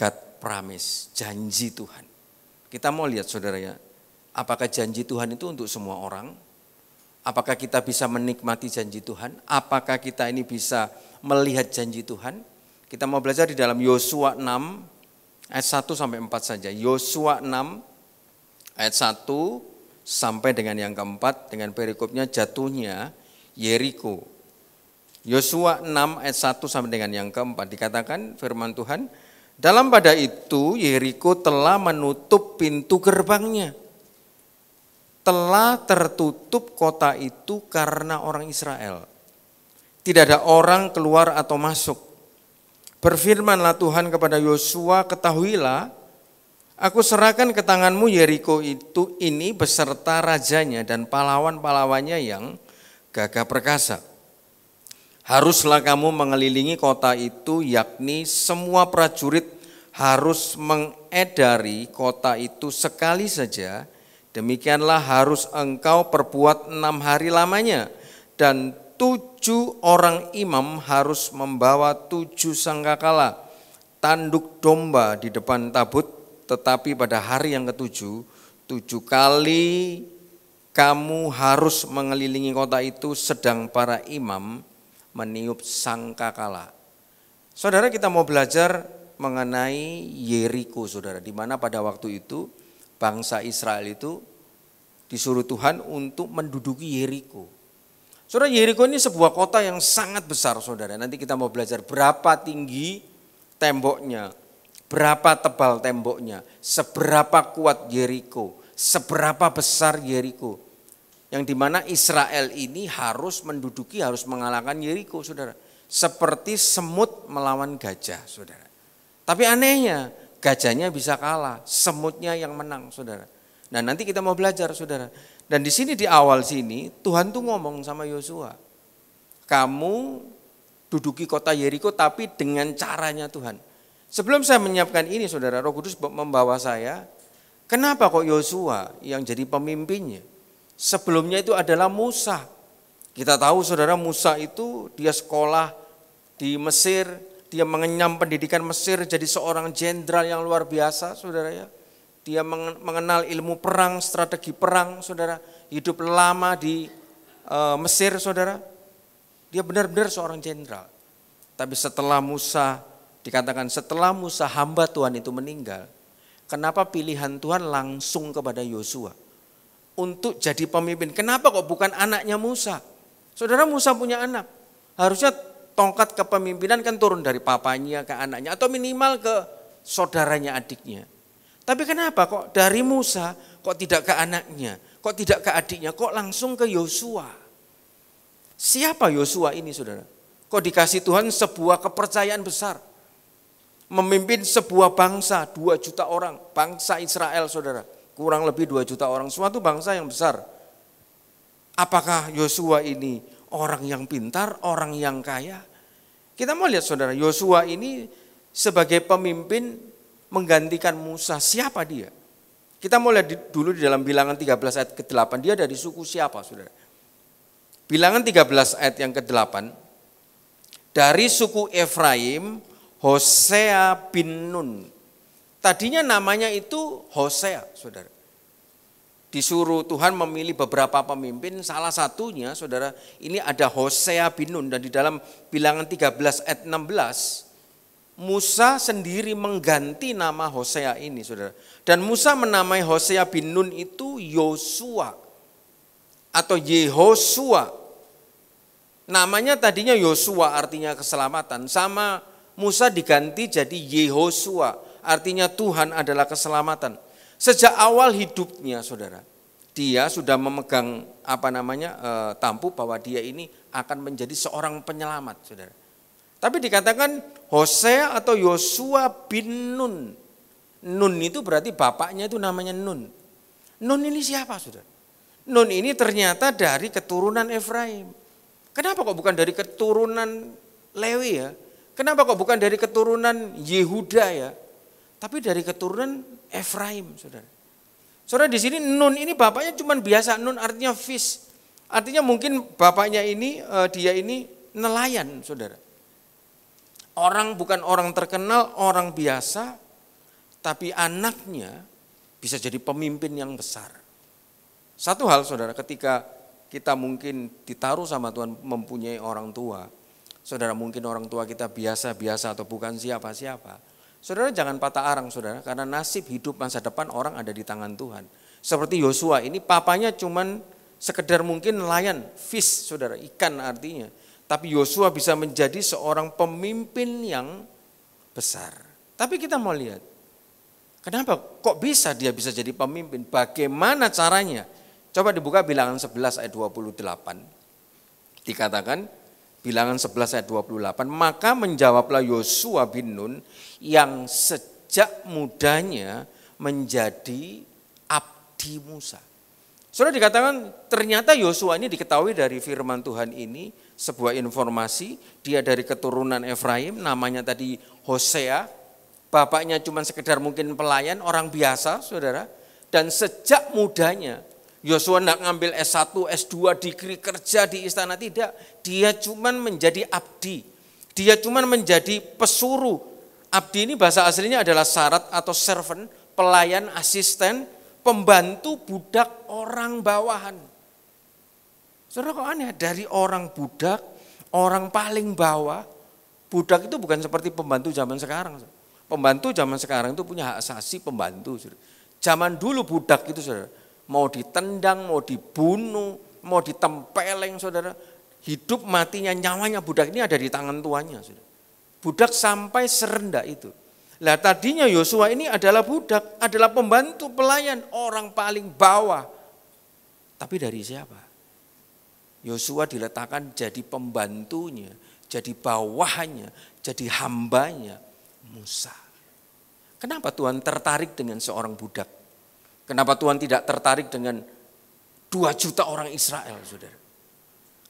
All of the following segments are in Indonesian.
God promise, janji Tuhan. Kita mau lihat saudara ya, apakah janji Tuhan itu untuk semua orang? Apakah kita bisa menikmati janji Tuhan? Apakah kita ini bisa melihat janji Tuhan? Kita mau belajar di dalam Yosua 6 ayat 1 sampai 4 saja. Yosua 6 ayat 1 sampai dengan yang keempat dengan perikopnya jatuhnya Yeriko. Yosua 6 ayat 1 sampai dengan yang keempat dikatakan firman Tuhan, dalam pada itu Yeriko telah menutup pintu gerbangnya. Telah tertutup kota itu karena orang Israel. Tidak ada orang keluar atau masuk. Berfirmanlah Tuhan kepada Yosua, ketahuilah, aku serahkan ke tanganmu Yeriko ini beserta rajanya dan pahlawan-pahlawannya yang gagah perkasa. Haruslah kamu mengelilingi kota itu, yakni semua prajurit harus mengedari kota itu sekali saja. Demikianlah harus engkau perbuat 6 hari lamanya, dan 7 orang imam harus membawa 7 sangkakala tanduk domba di depan tabut, tetapi pada hari yang ke-7, 7 kali kamu harus mengelilingi kota itu sedang para imam meniup sangkakala. Saudara, kita mau belajar mengenai Yeriko, saudara, di mana pada waktu itu bangsa Israel itu disuruh Tuhan untuk menduduki Yeriko. Saudara, Yeriko ini sebuah kota yang sangat besar, saudara. Nanti kita mau belajar berapa tinggi temboknya, berapa tebal temboknya, seberapa kuat Yeriko, seberapa besar Yeriko. Yang dimana Israel ini harus menduduki, harus mengalahkan Yeriko, saudara. Seperti semut melawan gajah, saudara. Tapi anehnya, gajahnya bisa kalah, semutnya yang menang, saudara. Nah, nanti kita mau belajar, saudara. Dan di sini di awal sini Tuhan tuh ngomong sama Yosua, kamu duduki kota Yeriko tapi dengan caranya Tuhan. Sebelum saya menyiapkan ini, saudara, Roh Kudus membawa saya, kenapa kok Yosua yang jadi pemimpinnya? Sebelumnya itu adalah Musa. Kita tahu, saudara, Musa itu dia sekolah di Mesir, dia mengenyam pendidikan Mesir, jadi seorang jenderal yang luar biasa, saudara ya. Dia mengenal ilmu perang, strategi perang, saudara. Hidup lama di Mesir, saudara. Dia benar-benar seorang jenderal. Tapi setelah Musa, dikatakan setelah Musa hamba Tuhan itu meninggal, kenapa pilihan Tuhan langsung kepada Yosua untuk jadi pemimpin? Kenapa kok bukan anaknya Musa? Saudara, Musa punya anak. Harusnya tongkat kepemimpinan kan turun dari papanya ke anaknya atau minimal ke saudaranya, adiknya. Tapi kenapa kok dari Musa kok tidak ke anaknya, kok tidak ke adiknya, kok langsung ke Yosua? Siapa Yosua ini, saudara? Kok dikasih Tuhan sebuah kepercayaan besar, memimpin sebuah bangsa 2 juta orang, bangsa Israel, saudara, kurang lebih 2 juta orang, suatu bangsa yang besar. Apakah Yosua ini orang yang pintar, orang yang kaya? Kita mau lihat, saudara, Yosua ini sebagai pemimpin menggantikan Musa. Siapa dia? Kita mau lihat dulu di dalam Bilangan 13 ayat ke-8. Dia dari suku siapa, saudara? Bilangan 13 ayat yang ke-8. Dari suku Efraim, Hosea bin Nun. Tadinya namanya itu Hosea, saudara. Disuruh Tuhan memilih beberapa pemimpin, salah satunya, saudara, ini ada Hosea bin Nun. Dan di dalam Bilangan 13 ayat 16, Musa sendiri mengganti nama Hosea ini, saudara. Dan Musa menamai Hosea bin Nun itu Yosua atau Yehosua. Namanya tadinya Yosua, artinya keselamatan. Sama Musa diganti jadi Yehosua, artinya Tuhan adalah keselamatan. Sejak awal hidupnya, saudara, dia sudah memegang tampuk bahwa dia ini akan menjadi seorang penyelamat, saudara. Tapi dikatakan Hosea atau Yosua bin Nun. Nun itu berarti bapaknya itu namanya Nun. Nun ini siapa, saudara? Nun ini ternyata dari keturunan Efraim. Kenapa kok bukan dari keturunan Lewi ya? Kenapa kok bukan dari keturunan Yehuda ya? Tapi dari keturunan Efraim, saudara. Saudara, di sini Nun ini bapaknya cuma biasa, Nun artinya fish. Artinya mungkin bapaknya ini, dia ini nelayan, saudara. Bukan orang terkenal, orang biasa, tapi anaknya bisa jadi pemimpin yang besar. Satu hal saudara, ketika kita mungkin ditaruh sama Tuhan mempunyai orang tua, saudara mungkin orang tua kita biasa-biasa atau bukan siapa-siapa. Saudara jangan patah arang saudara, karena nasib hidup masa depan orang ada di tangan Tuhan. Seperti Yosua ini papanya cuman sekedar mungkin nelayan, fish saudara, ikan artinya. Tapi Yosua bisa menjadi seorang pemimpin yang besar. Tapi kita mau lihat, kenapa kok bisa dia bisa jadi pemimpin? Bagaimana caranya? Coba dibuka Bilangan 11 ayat 28. Dikatakan Bilangan 11 ayat 28, maka menjawablah Yosua bin Nun yang sejak mudanya menjadi abdi Musa. Saudara dikatakan ternyata Yosua ini diketahui dari firman Tuhan ini sebuah informasi, dia dari keturunan Efraim, namanya tadi Hosea, bapaknya cuma sekedar mungkin pelayan, orang biasa saudara, dan sejak mudanya Yosua tidak ngambil S1, S2, degree kerja di istana, tidak. Dia cuma menjadi abdi, dia cuma menjadi pesuruh. Abdi ini bahasa aslinya adalah syarat atau servant, pelayan, asisten, pembantu budak orang bawahan. Saudara kok aneh, dari orang budak, orang paling bawah, budak itu bukan seperti pembantu zaman sekarang. Pembantu zaman sekarang itu punya hak asasi pembantu. Saudara. Zaman dulu budak itu saudara, mau ditendang, mau dibunuh, mau ditempeleng saudara, hidup matinya nyawanya budak ini ada di tangan tuannya. Saudara. Budak sampai serendah itu. Lah tadinya Yosua ini adalah budak, adalah pembantu pelayan, orang paling bawah. Tapi dari siapa? Yosua diletakkan jadi pembantunya, jadi bawahannya, jadi hambanya Musa. Kenapa Tuhan tertarik dengan seorang budak? Kenapa Tuhan tidak tertarik dengan 2 juta orang Israel, saudara?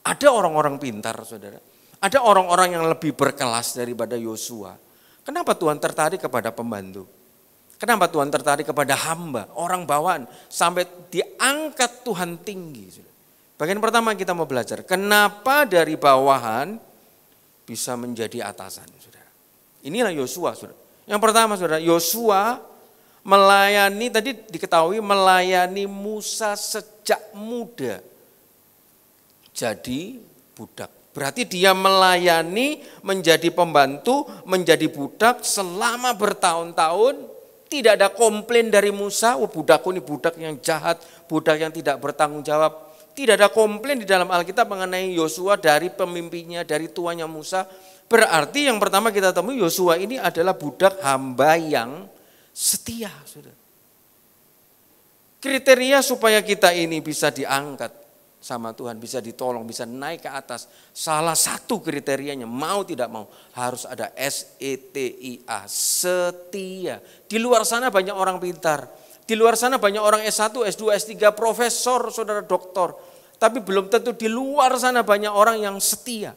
Ada orang-orang pintar, saudara. Ada orang-orang yang lebih berkelas daripada Yosua. Kenapa Tuhan tertarik kepada pembantu? Kenapa Tuhan tertarik kepada hamba, orang bawahan, sampai diangkat Tuhan tinggi? Bagian pertama kita mau belajar, kenapa dari bawahan bisa menjadi atasan, saudara. Inilah Yosua, saudara. Yang pertama, saudara, Yosua melayani, tadi diketahui melayani Musa sejak muda. Jadi budak. Berarti dia melayani, menjadi pembantu, menjadi budak selama bertahun-tahun. Tidak ada komplain dari Musa, oh budakku ini budak yang jahat, budak yang tidak bertanggung jawab. Tidak ada komplain di dalam Alkitab mengenai Yosua dari pemimpinnya, dari tuannya Musa. Berarti yang pertama kita temui Yosua ini adalah budak hamba yang setia. Saudara. Kriteria supaya kita ini bisa diangkat sama Tuhan, bisa ditolong, bisa naik ke atas. Salah satu kriterianya, mau tidak mau, harus ada SETIA, setia. Di luar sana banyak orang pintar, di luar sana banyak orang S1, S2, S3, profesor, saudara doktor. Tapi belum tentu di luar sana banyak orang yang setia.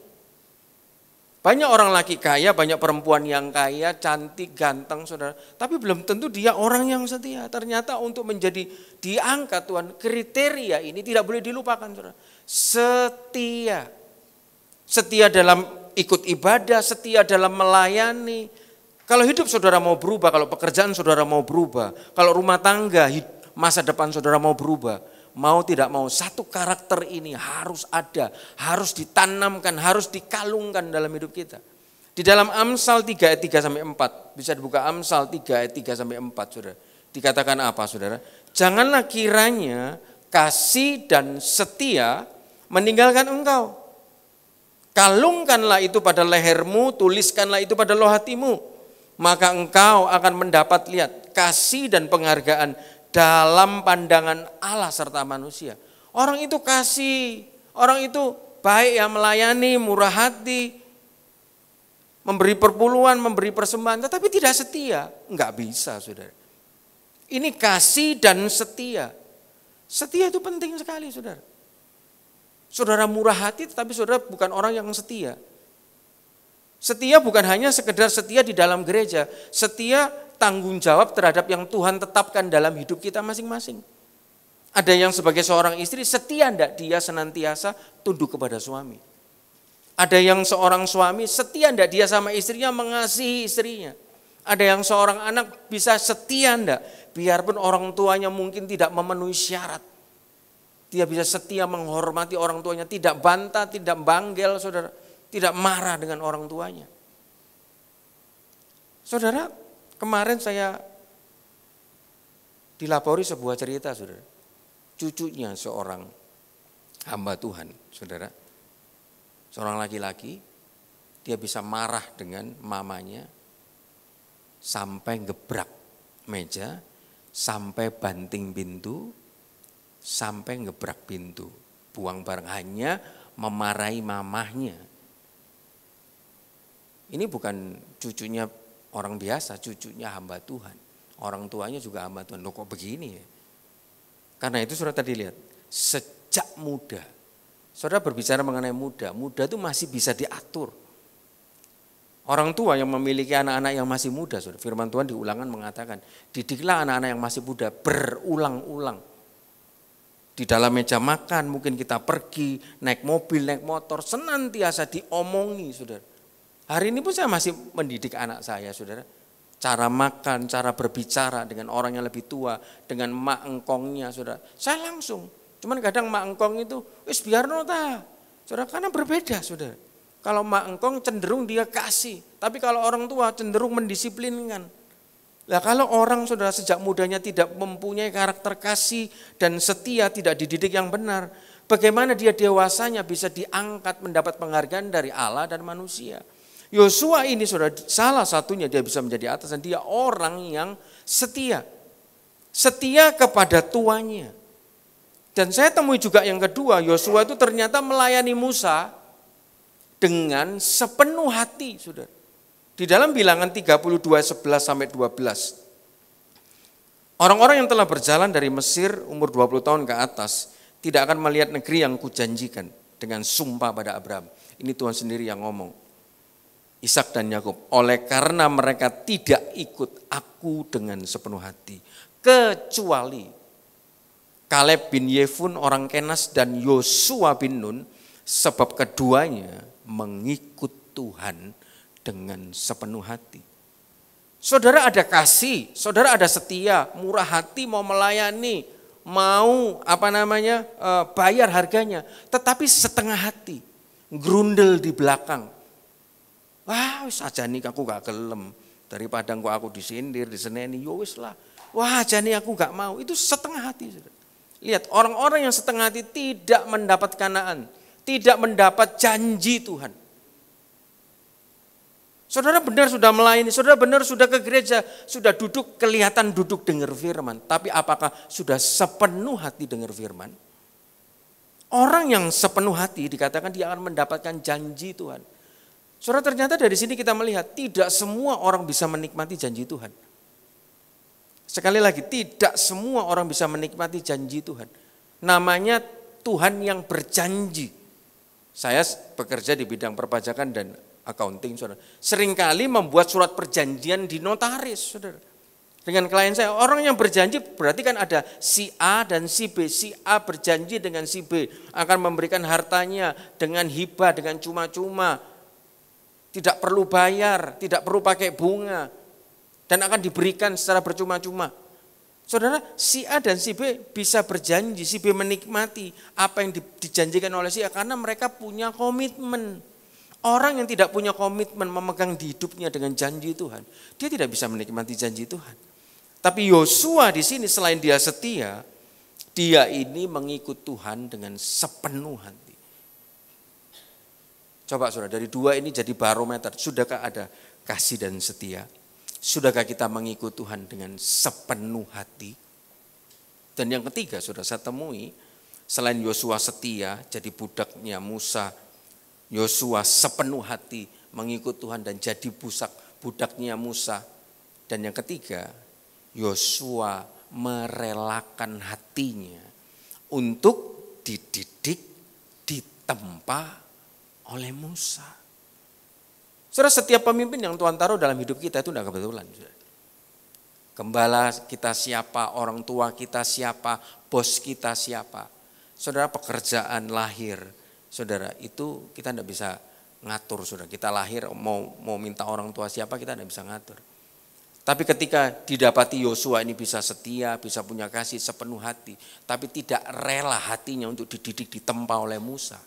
Banyak orang laki kaya, banyak perempuan yang kaya, cantik, ganteng, saudara. Tapi belum tentu dia orang yang setia. Ternyata untuk menjadi diangkat Tuhan, kriteria ini tidak boleh dilupakan, saudara. Setia. Setia dalam ikut ibadah, setia dalam melayani. Kalau hidup saudara mau berubah, kalau pekerjaan saudara mau berubah, kalau rumah tangga, masa depan saudara mau berubah, mau tidak mau, satu karakter ini harus ada, harus ditanamkan, harus dikalungkan dalam hidup kita. Di dalam Amsal 3 ayat 3 sampai 4, bisa dibuka Amsal 3 ayat 3 sampai 4, saudara. Dikatakan apa, saudara? Janganlah kiranya kasih dan setia meninggalkan engkau. Kalungkanlah itu pada lehermu, tuliskanlah itu pada loh hatimu. Maka engkau akan mendapat lihat kasih dan penghargaan dalam pandangan Allah serta manusia. Orang itu kasih, orang itu baik yang melayani, murah hati, memberi perpuluhan, memberi persembahan, tetapi tidak setia. Enggak bisa, saudara. Ini kasih dan setia. Setia itu penting sekali, saudara. Saudara murah hati, tetapi saudara bukan orang yang setia. Setia bukan hanya sekedar setia di dalam gereja, setia tanggung jawab terhadap yang Tuhan tetapkan dalam hidup kita masing-masing. Ada yang sebagai seorang istri setia enggak dia senantiasa tunduk kepada suami. Ada yang seorang suami setia enggak dia sama istrinya mengasihi istrinya. Ada yang seorang anak bisa setia enggak? Biarpun orang tuanya mungkin tidak memenuhi syarat. Dia bisa setia menghormati orang tuanya, tidak bantah, tidak banggel, saudara. Tidak marah dengan orang tuanya. Saudara, kemarin saya dilapori sebuah cerita, saudara. Cucunya seorang hamba Tuhan, saudara. Seorang laki-laki, dia bisa marah dengan mamanya sampai gebrak meja, sampai banting pintu, sampai gebrak pintu. Buang barang, hanya memarahi mamahnya. Ini bukan cucunya orang biasa, cucunya hamba Tuhan. Orang tuanya juga hamba Tuhan. Loh kok begini ya? Karena itu saudara tadi lihat, sejak muda. Saudara berbicara mengenai muda itu masih bisa diatur. Orang tua yang memiliki anak-anak yang masih muda, saudara, firman Tuhan di Ulangan mengatakan, didiklah anak-anak yang masih muda berulang-ulang. Di dalam meja makan mungkin kita pergi, naik mobil, naik motor, senantiasa diomongi, saudara. Hari ini pun saya masih mendidik anak saya, saudara. Cara makan, cara berbicara dengan orang yang lebih tua, dengan mak engkongnya, saudara. Saya langsung, cuman kadang mak engkong itu, wis biarno ta, saudara, karena berbeda, saudara. Kalau mak engkong cenderung dia kasih, tapi kalau orang tua cenderung mendisiplinkan. Nah kalau orang saudara sejak mudanya tidak mempunyai karakter kasih dan setia, tidak dididik yang benar, bagaimana dia dewasanya bisa diangkat mendapat penghargaan dari Allah dan manusia. Yosua ini saudara salah satunya dia bisa menjadi atasan, dia orang yang setia. Setia kepada tuannya. Dan saya temui juga yang kedua, Yosua itu ternyata melayani Musa dengan sepenuh hati, saudara. Di dalam Bilangan 32:11-12. Orang-orang yang telah berjalan dari Mesir umur 20 tahun ke atas tidak akan melihat negeri yang kujanjikan dengan sumpah pada Abraham. Ini Tuhan sendiri yang ngomong. Ishak dan Yakub, oleh karena mereka tidak ikut aku dengan sepenuh hati, kecuali Kaleb bin Yefun orang Kenas dan Yosua bin Nun, sebab keduanya mengikut Tuhan dengan sepenuh hati. Saudara ada kasih, saudara ada setia, murah hati, mau melayani, mau bayar harganya, tetapi setengah hati, grundel di belakang. Wah, wis ajani aku gak gelem, daripada aku disindir, diseneni, yo wis lah. Wah, ajani aku gak mau, itu setengah hati. Saudara. Lihat, orang-orang yang setengah hati tidak mendapat Kanaan, tidak mendapat janji Tuhan. Saudara benar sudah melayani, saudara benar sudah ke gereja, sudah duduk, kelihatan duduk dengar firman. Tapi apakah sudah sepenuh hati dengar firman? Orang yang sepenuh hati dikatakan dia akan mendapatkan janji Tuhan. Saudara ternyata dari sini kita melihat tidak semua orang bisa menikmati janji Tuhan. Sekali lagi, tidak semua orang bisa menikmati janji Tuhan. Namanya Tuhan yang berjanji. Saya bekerja di bidang perpajakan dan accounting, saudara. Seringkali membuat surat perjanjian di notaris, saudara. Dengan klien saya, orang yang berjanji berarti kan ada si A dan si B. Si A berjanji dengan si B akan memberikan hartanya dengan hibah, dengan cuma-cuma. Tidak perlu bayar, tidak perlu pakai bunga. Dan akan diberikan secara bercuma-cuma. Saudara, si A dan si B bisa berjanji, si B menikmati apa yang dijanjikan oleh si A karena mereka punya komitmen. Orang yang tidak punya komitmen memegang di hidupnya dengan janji Tuhan, dia tidak bisa menikmati janji Tuhan. Tapi Yosua di sini selain dia setia, dia ini mengikut Tuhan dengan sepenuh hati. Coba saudara, dari dua ini jadi barometer, sudahkah ada kasih dan setia? Sudahkah kita mengikut Tuhan dengan sepenuh hati? Dan yang ketiga saudara saya temui, selain Yosua setia jadi budaknya Musa, Yosua sepenuh hati mengikut Tuhan dan jadi budaknya Musa. Dan yang ketiga, Yosua merelakan hatinya untuk dididik, ditempa oleh Musa. Saudara, setiap pemimpin yang Tuhan taruh dalam hidup kita itu tidak kebetulan. Gembala kita siapa, orang tua kita siapa, bos kita siapa. Saudara, pekerjaan lahir, saudara, itu kita tidak bisa ngatur. Saudara, kita lahir mau minta orang tua siapa kita tidak bisa ngatur. Tapi ketika didapati Yosua ini bisa setia, bisa punya kasih sepenuh hati, tapi tidak rela hatinya untuk dididik, ditempa oleh Musa.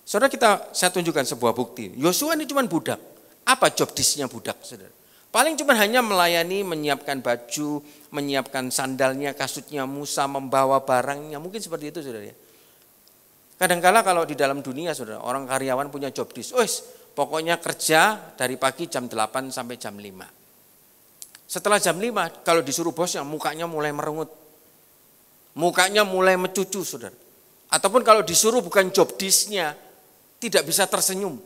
Saudara, saya tunjukkan sebuah bukti. Yosua ini cuma budak. Apa job disk-nya budak, saudara? Paling cuma hanya melayani, menyiapkan baju, menyiapkan sandalnya, kasutnya Musa, membawa barangnya. Mungkin seperti itu, saudara ya. Kadangkala kalau di dalam dunia, saudara, orang karyawan punya job disk. Pokoknya kerja dari pagi jam 8 sampai jam 5. Setelah jam 5, kalau disuruh bosnya, mukanya mulai merengut. Mukanya mulai mencucu, saudara. Ataupun kalau disuruh bukan job disk-nya, tidak bisa tersenyum.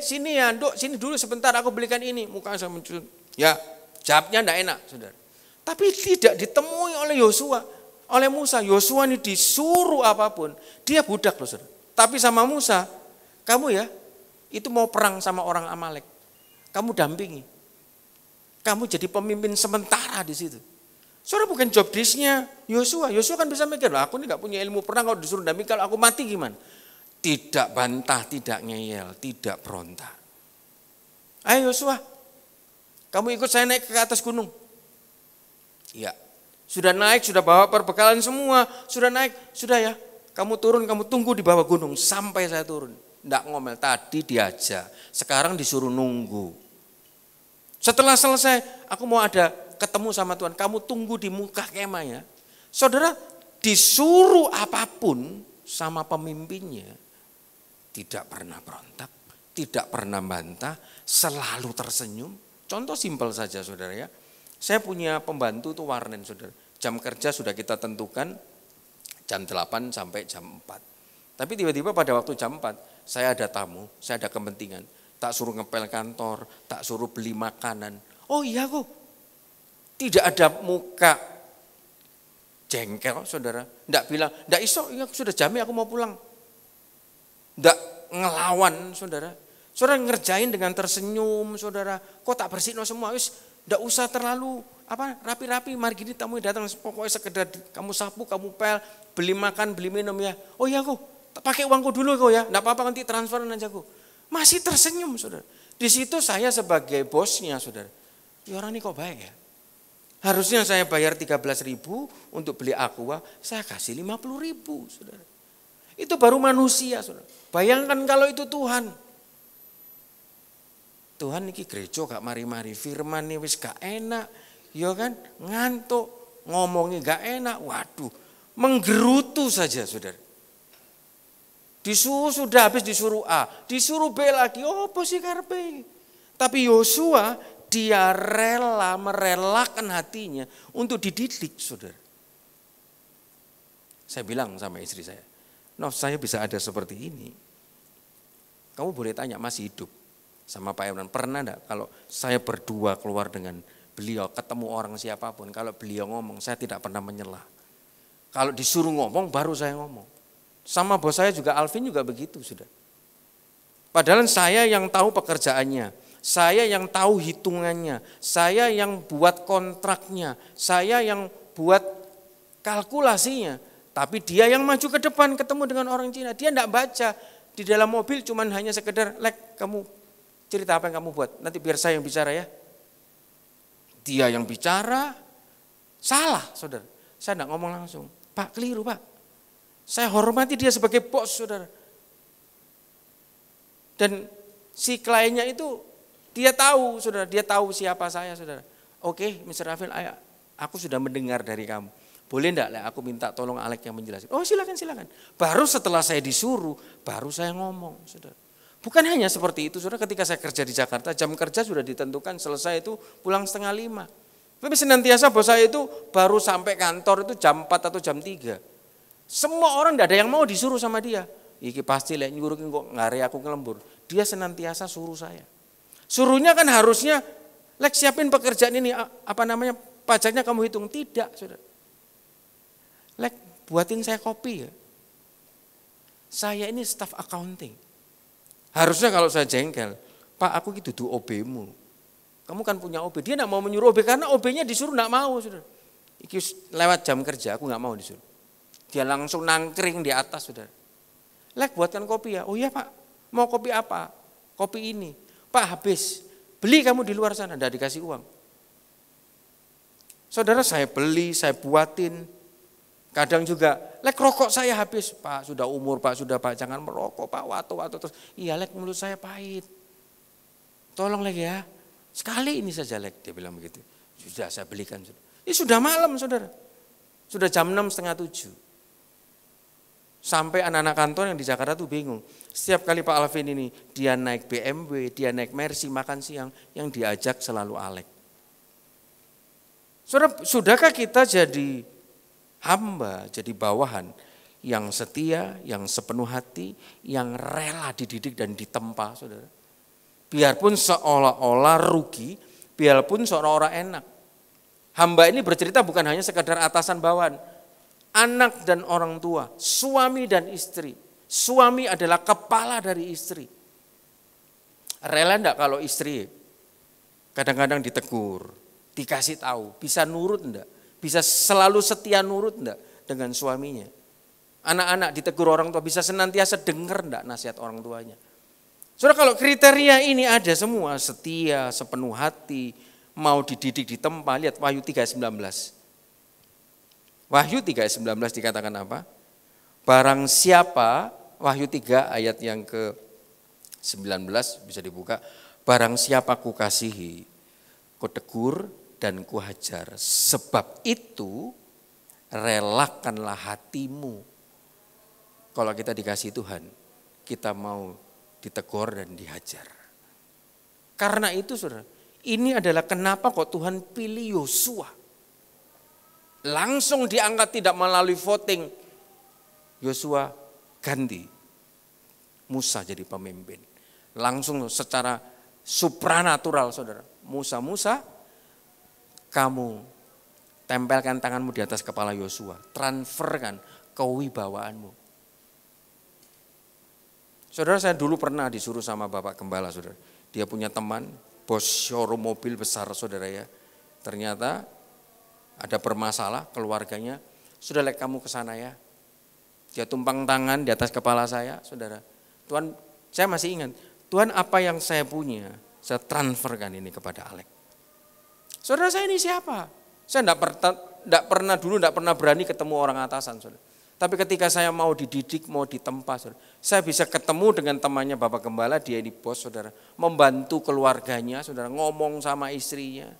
Sini ya, Nduk, sini dulu sebentar aku belikan ini. Mukanya saya mencucu. Ya, jawabnya enggak enak, saudara. Tapi tidak ditemui oleh Yosua, oleh Musa. Yosua ini disuruh apapun, dia budak loh, saudara. Tapi sama Musa, kamu ya, itu mau perang sama orang Amalek. Kamu dampingi. Kamu jadi pemimpin sementara di situ. Saudara, bukan job disk-nya Yosua. Yosua kan bisa mikir, aku ini gak punya ilmu perang, kalau disuruh dampingi, kalau aku mati gimana? Tidak bantah, tidak ngeyel, tidak berontak. Ayo Yosua, kamu ikut saya naik ke atas gunung. Iya, sudah naik, sudah bawa perbekalan semua, sudah naik, sudah ya. Kamu turun, kamu tunggu di bawah gunung sampai saya turun. Tidak ngomel, tadi diajak, sekarang disuruh nunggu. Setelah selesai, aku mau ada ketemu sama Tuhan, kamu tunggu di muka kemah ya. Saudara, disuruh apapun sama pemimpinnya, tidak pernah berontak, tidak pernah bantah, selalu tersenyum. Contoh simpel saja, saudara ya. Saya punya pembantu tuh warnen, saudara. Jam kerja sudah kita tentukan jam 8 sampai jam 4. Tapi tiba-tiba pada waktu jam 4, saya ada tamu, saya ada kepentingan. Tak suruh ngepel kantor, tak suruh beli makanan. Oh iya kok, tidak ada muka jengkel, saudara. Tidak bilang, tidak iso, ya sudah jamnya aku mau pulang. Tidak ngelawan, saudara. Saudara ngerjain dengan tersenyum, saudara. Kok tak bersihno semua, tidak usah terlalu rapi-rapi. Mari gini tamu datang, pokoknya sekedar kamu sapu, kamu pel, beli makan, beli minum ya. Oh iya kok, pakai uangku dulu kok ya, tidak apa-apa nanti transferan aja kok. Masih tersenyum, saudara. Di situ saya sebagai bosnya, saudara. Ya orang ini kok baik ya. Harusnya saya bayar 13.000 untuk beli aqua, saya kasih 50.000, saudara. Itu baru manusia, saudara. Bayangkan kalau itu Tuhan. Tuhan ini gereja gak mari-mari, firman ini wis gak enak, ya kan, ngantuk, ngomongnya gak enak, waduh, menggerutu saja, saudara. Disuruh sudah habis disuruh A, disuruh B lagi, oh apa sih karpe. Tapi Yosua dia merelakan hatinya untuk dididik, saudara. Saya bilang sama istri saya, saya bisa ada seperti ini. Kamu boleh tanya, masih hidup sama Pak Imran, pernah enggak kalau saya berdua keluar dengan beliau, ketemu orang siapapun, kalau beliau ngomong saya tidak pernah menyela. Kalau disuruh ngomong baru saya ngomong. Sama bos saya juga, Alvin juga begitu, sudah. Padahal saya yang tahu pekerjaannya, saya yang tahu hitungannya, saya yang buat kontraknya, saya yang buat kalkulasinya. Tapi dia yang maju ke depan ketemu dengan orang Cina, dia enggak baca. Di dalam mobil cuman hanya sekedar, kamu cerita apa yang kamu buat, nanti biar saya yang bicara ya. Dia yang bicara, salah saudara. Saya enggak ngomong langsung, Pak keliru Pak. Saya hormati dia sebagai bos, saudara. Dan si kliennya itu dia tahu, saudara, dia tahu siapa saya, saudara. Oke, Mr. Rafil, aku sudah mendengar dari kamu. Boleh enggak aku minta tolong Alek yang menjelaskan? Oh silakan. Baru setelah saya disuruh, baru saya ngomong, saudara. Bukan hanya seperti itu, saudara. Ketika saya kerja di Jakarta, jam kerja sudah ditentukan, selesai itu pulang 4:30. Tapi senantiasa bos saya itu baru sampai kantor itu jam 4 atau jam 3. Semua orang tidak ada yang mau disuruh sama dia. Iki pasti lek nyuruh kok ngare aku ngelembur. Dia senantiasa suruh saya. Suruhnya kan harusnya lek siapin pekerjaan ini pajaknya kamu hitung, tidak, saudara. Lek buatin saya kopi ya. Saya ini staff accounting. Harusnya kalau saya jengkel, Pak aku gitu dudu OB-mu. Kamu kan punya OB, dia enggak mau menyuruh OB karena OB-nya disuruh enggak mau, saudara. Iki lewat jam kerja aku enggak mau disuruh. Dia langsung nangkring di atas, saudara. Lek buatkan kopi ya. Oh iya Pak, mau kopi apa? Kopi ini. Pak habis, Beli kamu di luar sana, enggak dikasih uang. Saudara, saya beli, saya buatin. Kadang juga, lek rokok saya habis. Pak, sudah umur Pak, sudah Pak, jangan merokok Pak, waktu terus. Iya lek, mulut saya pahit. Tolong lek ya, sekali ini saja lek, dia bilang begitu. Sudah saya belikan. Ini sudah malam saudara, sudah jam 6, setengah 7. Sampai anak-anak kantor yang di Jakarta tuh bingung. Setiap kali Pak Alvin ini, dia naik BMW, dia naik Mercy, makan siang, yang diajak selalu Alek. Saudara, sudahkah kita jadi hamba, jadi bawahan yang setia, yang sepenuh hati, yang rela dididik dan ditempa, saudara? Biarpun seolah-olah rugi, biarpun seolah-olah enak. Hamba ini bercerita bukan hanya sekadar atasan bawahan, anak dan orang tua, suami dan istri. Suami adalah kepala dari istri. Rela enggak kalau istri kadang-kadang ditegur, dikasih tahu, bisa nurut enggak? Bisa selalu setia nurut enggak dengan suaminya? Anak-anak ditegur orang tua, bisa senantiasa dengar enggak nasihat orang tuanya? Saudara, kalau kriteria ini ada semua, setia, sepenuh hati, mau dididik ditempa, lihat Wahyu 3:19. Wahyu 3:19 dikatakan apa? Barang siapa, Wahyu 3 ayat yang ke-19 bisa dibuka. Barang siapa kukasihi, kutegur dan kuhajar. Sebab itu relakanlah hatimu. Kalau kita dikasih Tuhan, kita mau ditegur dan dihajar. Karena itu saudara, ini adalah kenapa kok Tuhan pilih Yosua. Langsung diangkat tidak melalui voting. Yosua ganti Musa jadi pemimpin. Langsung secara supranatural saudara. Musa, kamu tempelkan tanganmu di atas kepala Yosua. Transferkan kewibawaanmu. Saudara, saya dulu pernah disuruh sama Bapak Gembala saudara. Dia punya teman, bos showroom mobil besar saudara ya. Ternyata ada bermasalah keluarganya. Sudah lek kamu ke sana ya. Dia tumpang tangan di atas kepala saya, saudara. Tuhan, saya masih ingat, Tuhan apa yang saya punya, saya transferkan ini kepada Alek. Saudara, saya ini siapa? Saya tidak pernah berani ketemu orang atasan, saudara. Tapi ketika saya mau dididik, mau ditempa, saudara, saya bisa ketemu dengan temannya Bapak Gembala, dia ini bos, saudara. Membantu keluarganya, saudara, ngomong sama istrinya.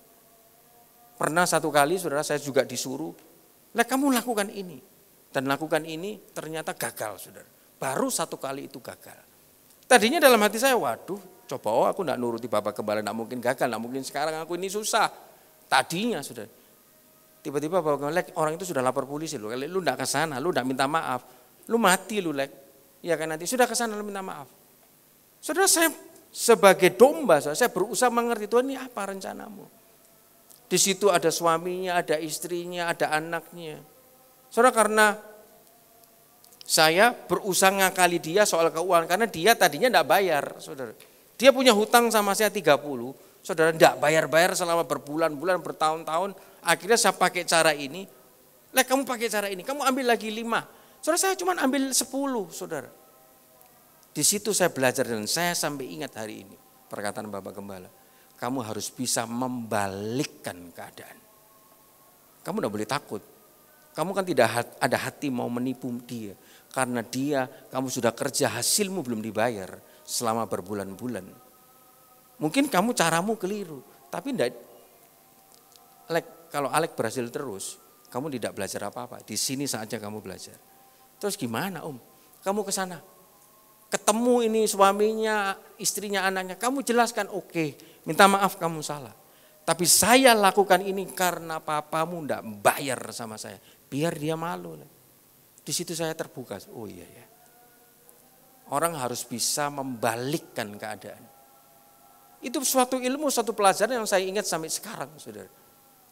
Pernah satu kali, saudara, saya juga disuruh, lek kamu lakukan ini. Dan lakukan ini ternyata gagal, saudara. Baru satu kali itu gagal. Tadinya dalam hati saya, waduh, coba aku tidak nuruti Bapak Gembala, tidak mungkin gagal, tidak mungkin sekarang aku ini susah. Tadinya, saudara. Tiba-tiba Bapak Gembala, orang itu sudah lapor polisi, lu tidak ke sana, lu tidak minta maaf, lu mati lu lek. Ya kan nanti sudah ke sana lu minta maaf. Saudara, saya sebagai domba, saya berusaha mengerti Tuhan ini apa rencanamu. Di situ ada suaminya, ada istrinya, ada anaknya. Saudara, karena saya berusaha ngakali dia soal keuangan, karena dia tadinya tidak bayar, saudara. Dia punya hutang sama saya 30, saudara, tidak bayar-bayar selama berbulan-bulan, bertahun-tahun. Akhirnya saya pakai cara ini, kamu pakai cara ini, kamu ambil lagi 5. Saudara, saya cuma ambil 10, saudara. Di situ saya belajar dan saya sampai ingat hari ini, perkataan Bapak Gembala. Kamu harus bisa membalikkan keadaan. Kamu tidak boleh takut. Kamu kan tidak ada hati mau menipu dia. Karena kamu sudah kerja, hasilmu belum dibayar selama berbulan-bulan. Mungkin kamu caramu keliru. Tapi kalau Alek berhasil terus, kamu tidak belajar apa-apa. Di sini saja kamu belajar. Terus gimana Om? Kamu ke sana. Ketemu ini suaminya, istrinya, anaknya. Kamu jelaskan, oke, minta maaf kamu salah. Tapi saya lakukan ini karena papamu tidak bayar sama saya. Biar dia malu. Di situ saya terbuka. Oh iya ya. Orang harus bisa membalikkan keadaan. Itu suatu ilmu, suatu pelajaran yang saya ingat sampai sekarang, saudara.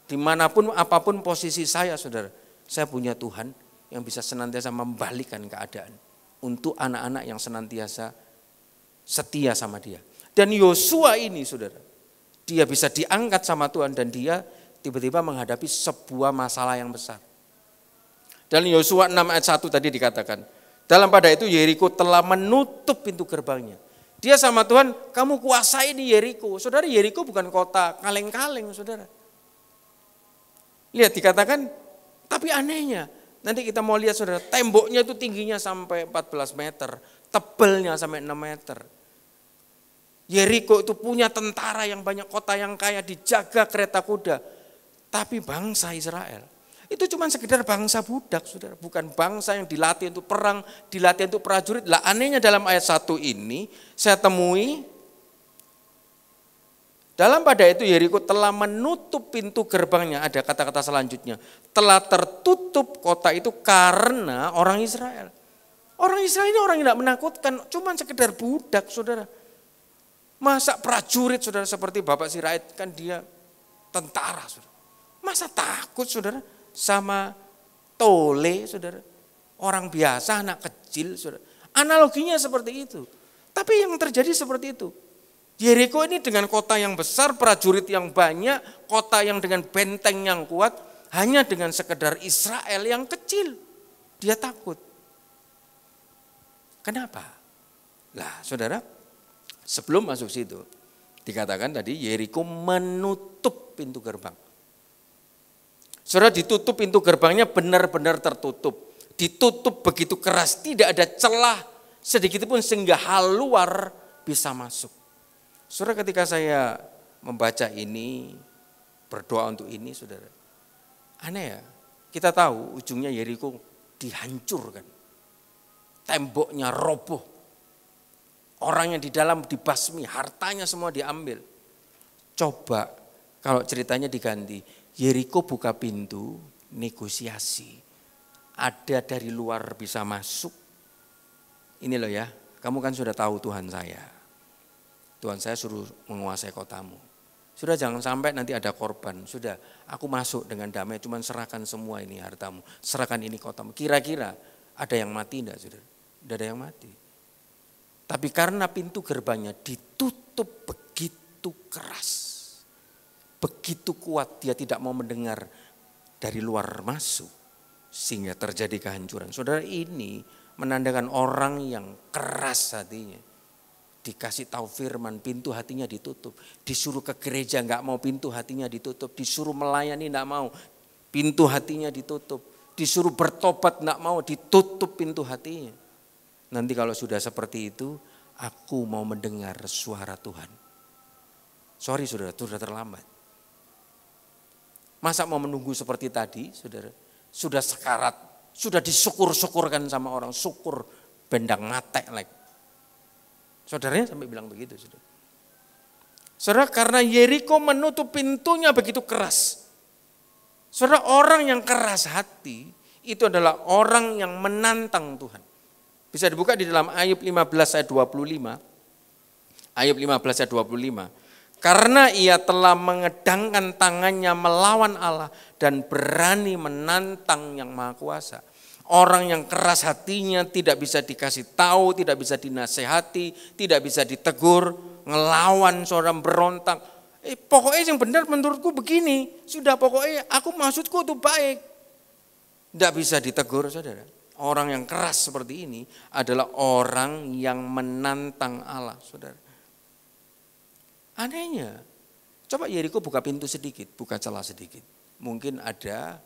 Dimanapun, apapun posisi saya, saudara. Saya punya Tuhan yang bisa senantiasa membalikkan keadaan. Untuk anak-anak yang senantiasa setia sama dia. Dan Yosua ini, saudara. Dia bisa diangkat sama Tuhan dan dia tiba-tiba menghadapi sebuah masalah yang besar. Dalam Yosua 6 ayat 1 tadi dikatakan, dalam pada itu Yeriko telah menutup pintu gerbangnya. Dia sama Tuhan, kamu kuasai di Yeriko. Saudara, Yeriko bukan kota kaleng-kaleng, saudara. Lihat dikatakan, tapi anehnya, nanti kita mau lihat saudara, temboknya itu tingginya sampai 14 meter, tebalnya sampai 6 meter. Yeriko itu punya tentara yang banyak, kota yang kaya, dijaga kereta kuda. Tapi bangsa Israel, itu cuma sekedar bangsa budak, saudara. Bukan bangsa yang dilatih untuk perang, dilatih untuk prajurit. Lah anehnya dalam ayat 1 ini, saya temui, dalam pada itu Yeriko telah menutup pintu gerbangnya. Ada kata-kata selanjutnya, telah tertutup kota itu karena orang Israel. Orang Israel ini orang yang tidak menakutkan, cuma sekedar budak, saudara. Masa prajurit, saudara, seperti Bapak Sirait, kan dia tentara, saudara. Masa takut, saudara, sama tole, saudara. Orang biasa, anak kecil, saudara. Analoginya seperti itu. Tapi yang terjadi seperti itu. Yeriko ini dengan kota yang besar, prajurit yang banyak, kota yang dengan benteng yang kuat, hanya dengan sekedar Israel yang kecil. Dia takut. Kenapa? Lah, saudara, sebelum masuk situ, dikatakan tadi Yeriko menutup pintu gerbang. Saudara, ditutup pintu gerbangnya benar-benar tertutup. Ditutup begitu keras, tidak ada celah sedikit pun sehingga hal luar bisa masuk. Saudara, ketika saya membaca ini, berdoa untuk ini, saudara, aneh ya, kita tahu ujungnya Yeriko dihancurkan. Temboknya roboh. Orang yang di dalam dibasmi, hartanya semua diambil. Coba kalau ceritanya diganti, Yeriko buka pintu, negosiasi. Ada dari luar bisa masuk. Ini loh ya, kamu kan sudah tahu Tuhan saya. Tuhan saya suruh menguasai kotamu. Sudah jangan sampai nanti ada korban. Sudah aku masuk dengan damai, cuman serahkan semua ini hartamu. Serahkan ini kotamu. Kira-kira ada yang mati enggak, saudara? Tidak ada yang mati. Tapi karena pintu gerbangnya ditutup begitu keras. Begitu kuat, dia tidak mau mendengar dari luar masuk. Sehingga terjadi kehancuran. Saudara, ini menandakan orang yang keras hatinya. Dikasih tahu firman, pintu hatinya ditutup. Disuruh ke gereja enggak mau, pintu hatinya ditutup. Disuruh melayani enggak mau, pintu hatinya ditutup. Disuruh bertobat enggak mau, ditutup pintu hatinya. Nanti kalau sudah seperti itu, aku mau mendengar suara Tuhan. Sorry saudara, sudah terlambat. Masa mau menunggu seperti tadi, saudara? Sudah sekarat, sudah disyukur-syukurkan sama orang, syukur bendang matek like. Saudaranya sampai bilang begitu, saudara. Saudara, karena Yeriko menutup pintunya begitu keras. Saudara, orang yang keras hati itu adalah orang yang menantang Tuhan. Bisa dibuka di dalam Ayub 15 ayat 25. Ayub 15 ayat 25. Karena ia telah mengedangkan tangannya melawan Allah dan berani menantang yang Maha Kuasa. Orang yang keras hatinya tidak bisa dikasih tahu, tidak bisa dinasehati, tidak bisa ditegur, ngelawan seorang berontak. Pokoknya yang benar menurutku begini, sudah pokoknya aku maksudku itu baik. Tidak bisa ditegur, saudara. Orang yang keras seperti ini adalah orang yang menantang Allah, saudara. Anehnya, coba Yeriko buka pintu sedikit, buka celah sedikit. Mungkin ada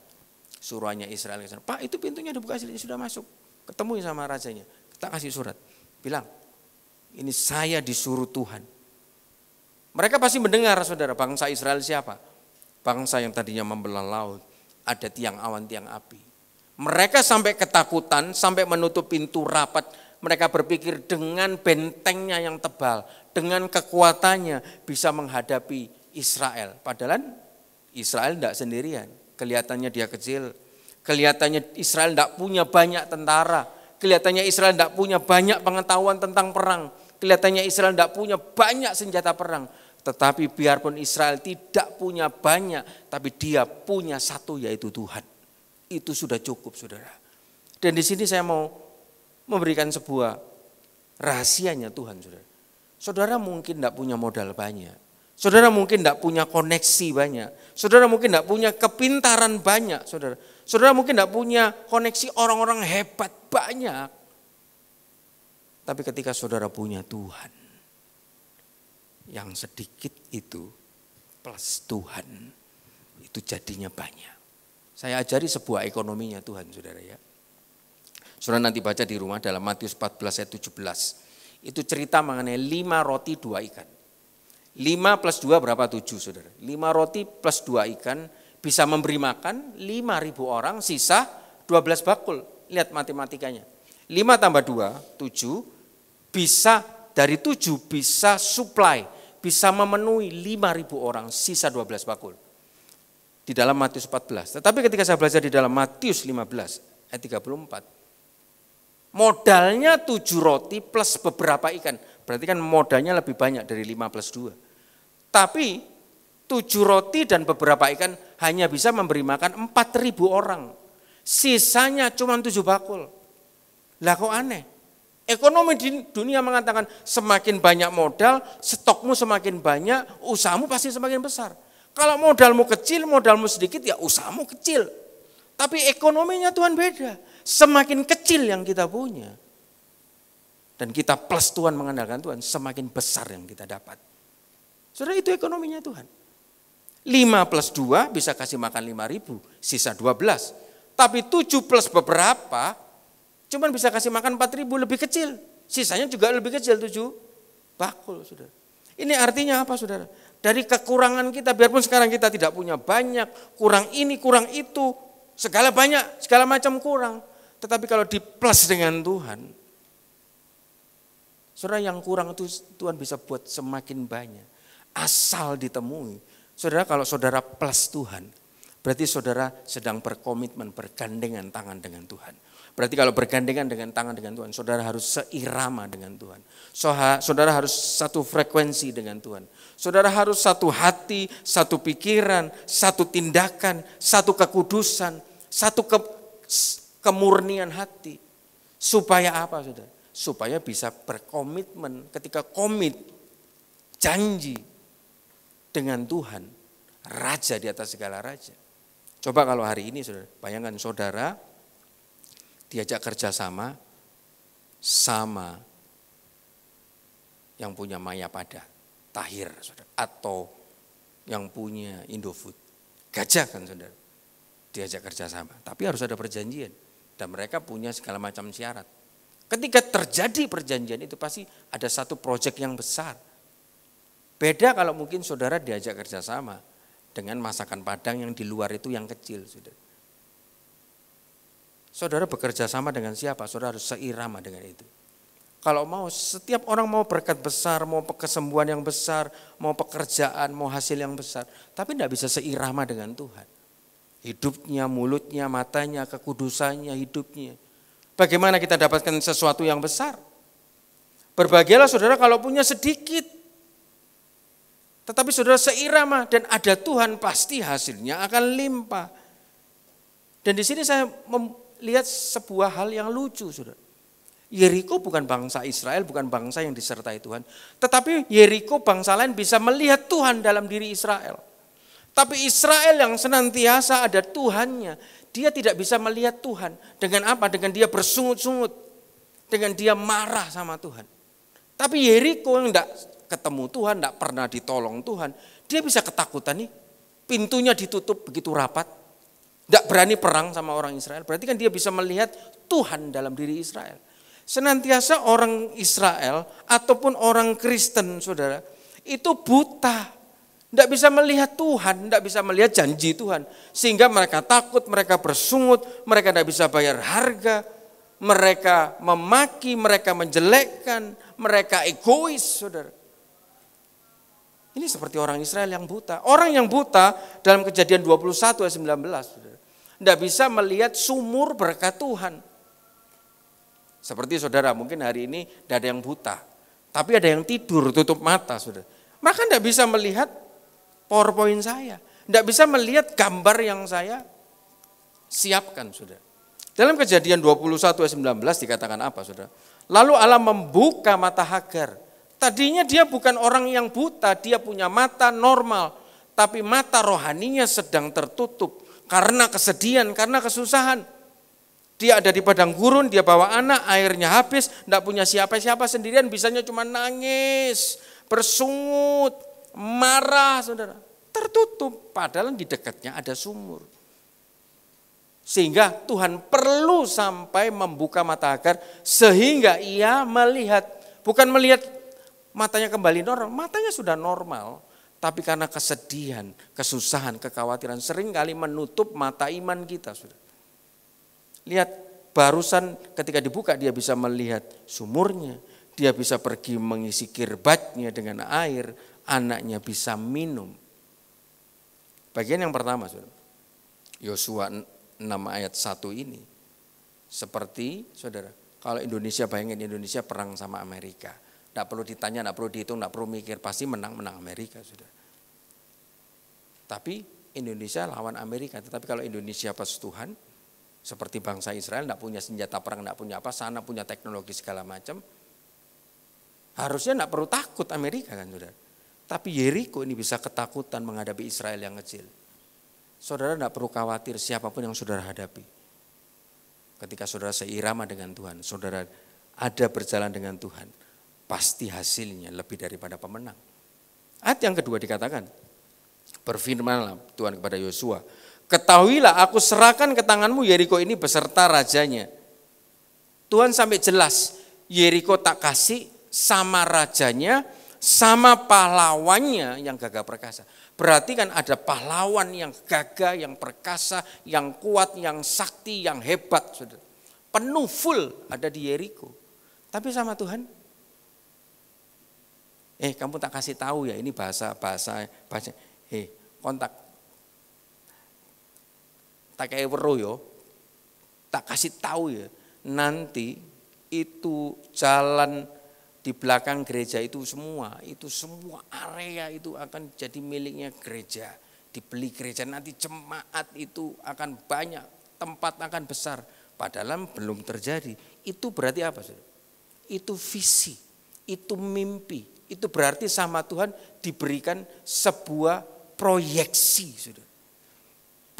suruhannya Israel, Pak itu pintunya dibuka sedikit, sudah masuk. Ketemu sama rajanya, kita kasih surat. Bilang, ini saya disuruh Tuhan. Mereka pasti mendengar, saudara, bangsa Israel siapa? Bangsa yang tadinya membelah laut, ada tiang awan, tiang api. Mereka sampai ketakutan, sampai menutup pintu rapat. Mereka berpikir dengan bentengnya yang tebal, dengan kekuatannya bisa menghadapi Israel. Padahal Israel tidak sendirian. Kelihatannya dia kecil, kelihatannya Israel tidak punya banyak tentara, kelihatannya Israel tidak punya banyak pengetahuan tentang perang, kelihatannya Israel tidak punya banyak senjata perang. Tetapi biarpun Israel tidak punya banyak, tapi dia punya satu, yaitu Tuhan. Itu sudah cukup, saudara. Dan di sini saya mau memberikan sebuah rahasianya Tuhan, saudara. Saudara mungkin tidak punya modal banyak. Saudara mungkin tidak punya koneksi banyak. Saudara mungkin tidak punya kepintaran banyak, saudara. Saudara mungkin tidak punya koneksi orang-orang hebat banyak. Tapi ketika saudara punya Tuhan, Yang sedikit itu plus Tuhan, itu jadinya banyak. Saya ajari sebuah ekonominya Tuhan, saudara ya. Saudara nanti baca di rumah dalam Matius 14 ayat 17. Itu cerita mengenai 5 roti 2 ikan. 5 plus 2 berapa? 7, saudara. 5 roti plus 2 ikan bisa memberi makan 5.000 orang, sisa 12 bakul. Lihat matematikanya. 5 tambah 2, 7, bisa dari 7 bisa supply, bisa memenuhi 5.000 orang, sisa 12 bakul. Di dalam Matius 14. Tetapi ketika saya belajar di dalam Matius 15 ayat 34, modalnya 7 roti plus beberapa ikan. Berarti kan modalnya lebih banyak dari 5 plus 2. Tapi 7 roti dan beberapa ikan hanya bisa memberi makan 4.000 orang. Sisanya cuma 7 bakul. Lah kok aneh? Ekonomi di dunia mengatakan semakin banyak modal, stokmu semakin banyak, usahamu pasti semakin besar. Kalau modalmu kecil, modalmu sedikit, ya usahamu kecil. Tapi ekonominya Tuhan beda. Semakin kecil yang kita punya, dan kita plus Tuhan mengandalkan Tuhan, semakin besar yang kita dapat. Saudara, itu ekonominya Tuhan. 5 plus 2 bisa kasih makan 5.000, sisa 12. Tapi 7 plus beberapa, cuman bisa kasih makan 4.000, lebih kecil. Sisanya juga lebih kecil, 7 bakul, saudara. Ini artinya apa, saudara? Dari kekurangan kita, biarpun sekarang kita tidak punya banyak, kurang ini, kurang itu, segala banyak, segala macam kurang. Tetapi kalau di plus dengan Tuhan, saudara, yang kurang itu Tuhan bisa buat semakin banyak. Asal ditemui. Saudara, kalau saudara plus Tuhan, berarti saudara sedang berkomitmen, bergandengan tangan dengan Tuhan. Berarti kalau bergandengan dengan tangan dengan Tuhan, saudara harus seirama dengan Tuhan. Saudara harus satu frekuensi dengan Tuhan. Saudara harus satu hati, satu pikiran, satu tindakan, satu kekudusan, satu kemurnian hati. Supaya apa, saudara? Supaya bisa berkomitmen, ketika komit, janji dengan Tuhan, Raja di atas segala raja. Coba kalau hari ini, saudara, bayangkan saudara diajak kerjasama sama yang punya Mayapada, Tahir, saudara, atau yang punya Indofood, Gajah kan, saudara, diajak kerjasama. Tapi harus ada perjanjian dan mereka punya segala macam syarat. Ketika terjadi perjanjian itu pasti ada satu proyek yang besar. Beda kalau mungkin saudara diajak kerjasama dengan masakan Padang yang di luar itu yang kecil, saudara. Saudara bekerja sama dengan siapa? Saudara harus seirama dengan itu. Kalau mau, setiap orang mau berkat besar, mau kesembuhan yang besar, mau pekerjaan, mau hasil yang besar. Tapi tidak bisa seirama dengan Tuhan. Hidupnya, mulutnya, matanya, kekudusannya, hidupnya. Bagaimana kita dapatkan sesuatu yang besar? Berbahagialah saudara kalau punya sedikit. Tetapi saudara seirama dan ada Tuhan, pasti hasilnya akan limpah. Dan di sini saya lihat sebuah hal yang lucu, saudara. Yeriko bukan bangsa Israel, bukan bangsa yang disertai Tuhan. Tetapi Yeriko bangsa lain bisa melihat Tuhan dalam diri Israel. Tapi Israel yang senantiasa ada Tuhannya, dia tidak bisa melihat Tuhan. Dengan apa? Dengan dia bersungut-sungut. Dengan dia marah sama Tuhan. Tapi Yeriko yang tidak ketemu Tuhan, tidak pernah ditolong Tuhan, dia bisa ketakutan nih. Pintunya ditutup begitu rapat. Tidak berani perang sama orang Israel, berarti kan dia bisa melihat Tuhan dalam diri Israel. Senantiasa orang Israel ataupun orang Kristen, saudara, itu buta. Tidak bisa melihat Tuhan, tidak bisa melihat janji Tuhan. Sehingga mereka takut, mereka bersungut, mereka tidak bisa bayar harga. Mereka memaki, mereka menjelekkan, mereka egois, saudara. Ini seperti orang Israel yang buta. Orang yang buta dalam Kejadian 21 ayat 19, saudara, tidak bisa melihat sumur berkat Tuhan. Seperti saudara, mungkin hari ini tidak ada yang buta. Tapi ada yang tidur, tutup mata, saudara. Maka tidak bisa melihat PowerPoint saya. Tidak bisa melihat gambar yang saya siapkan, saudara. Dalam Kejadian 21 ayat 19 dikatakan apa, saudara? Lalu Allah membuka mata Hagar. Tadinya dia bukan orang yang buta, dia punya mata normal. Tapi mata rohaninya sedang tertutup. Karena kesedihan, karena kesusahan. Dia ada di padang gurun, dia bawa anak, airnya habis, tidak punya siapa-siapa, sendirian, bisanya cuma nangis. bersungut, marah saudara. Tertutup, padahal di dekatnya ada sumur. Sehingga Tuhan perlu sampai membuka mata Hagar sehingga ia melihat, bukan melihat matanya kembali normal, matanya sudah normal. Tapi karena kesedihan, kesusahan, kekhawatiran seringkali menutup mata iman kita. Sudah. Lihat barusan ketika dibuka dia bisa melihat sumurnya, dia bisa pergi mengisi kirbatnya dengan air, anaknya bisa minum. Bagian yang pertama, Yosua 6 ayat 1 ini. Seperti saudara, kalau Indonesia, bayangin Indonesia perang sama Amerika. Tidak perlu ditanya, tidak perlu dihitung, tidak perlu mikir, pasti menang Amerika. Saudara. Tapi Indonesia lawan Amerika, tetapi kalau Indonesia pas Tuhan, seperti bangsa Israel, tidak punya senjata perang, tidak punya apa, sana punya teknologi segala macam, harusnya tidak perlu takut Amerika kan saudara. Tapi Yeriko ini bisa ketakutan menghadapi Israel yang kecil. Saudara tidak perlu khawatir siapapun yang saudara hadapi. Ketika saudara seirama dengan Tuhan, saudara ada berjalan dengan Tuhan, pasti hasilnya lebih daripada pemenang. Ayat yang kedua dikatakan, berfirmanlah Tuhan kepada Yosua, ketahuilah aku serahkan ke tanganmu Yeriko ini beserta rajanya. Tuhan sampai jelas, Yeriko tak kasih sama rajanya, sama pahlawannya yang gagah perkasa. Berarti kan ada pahlawan yang gagah, yang perkasa, yang kuat, yang sakti, yang hebat. Saudara. Penuh full ada di Yeriko. Tapi sama Tuhan, kamu tak kasih tahu ya, ini bahasa kontak. Tak kayak wero yo, tak kasih tahu ya, nanti itu jalan di belakang gereja itu semua area itu akan jadi miliknya gereja, dibeli gereja, nanti jemaat itu akan banyak, tempat akan besar, padahal belum terjadi. Itu berarti apa saudara? Itu visi, itu mimpi, itu berarti sama Tuhan diberikan sebuah proyeksi saudara.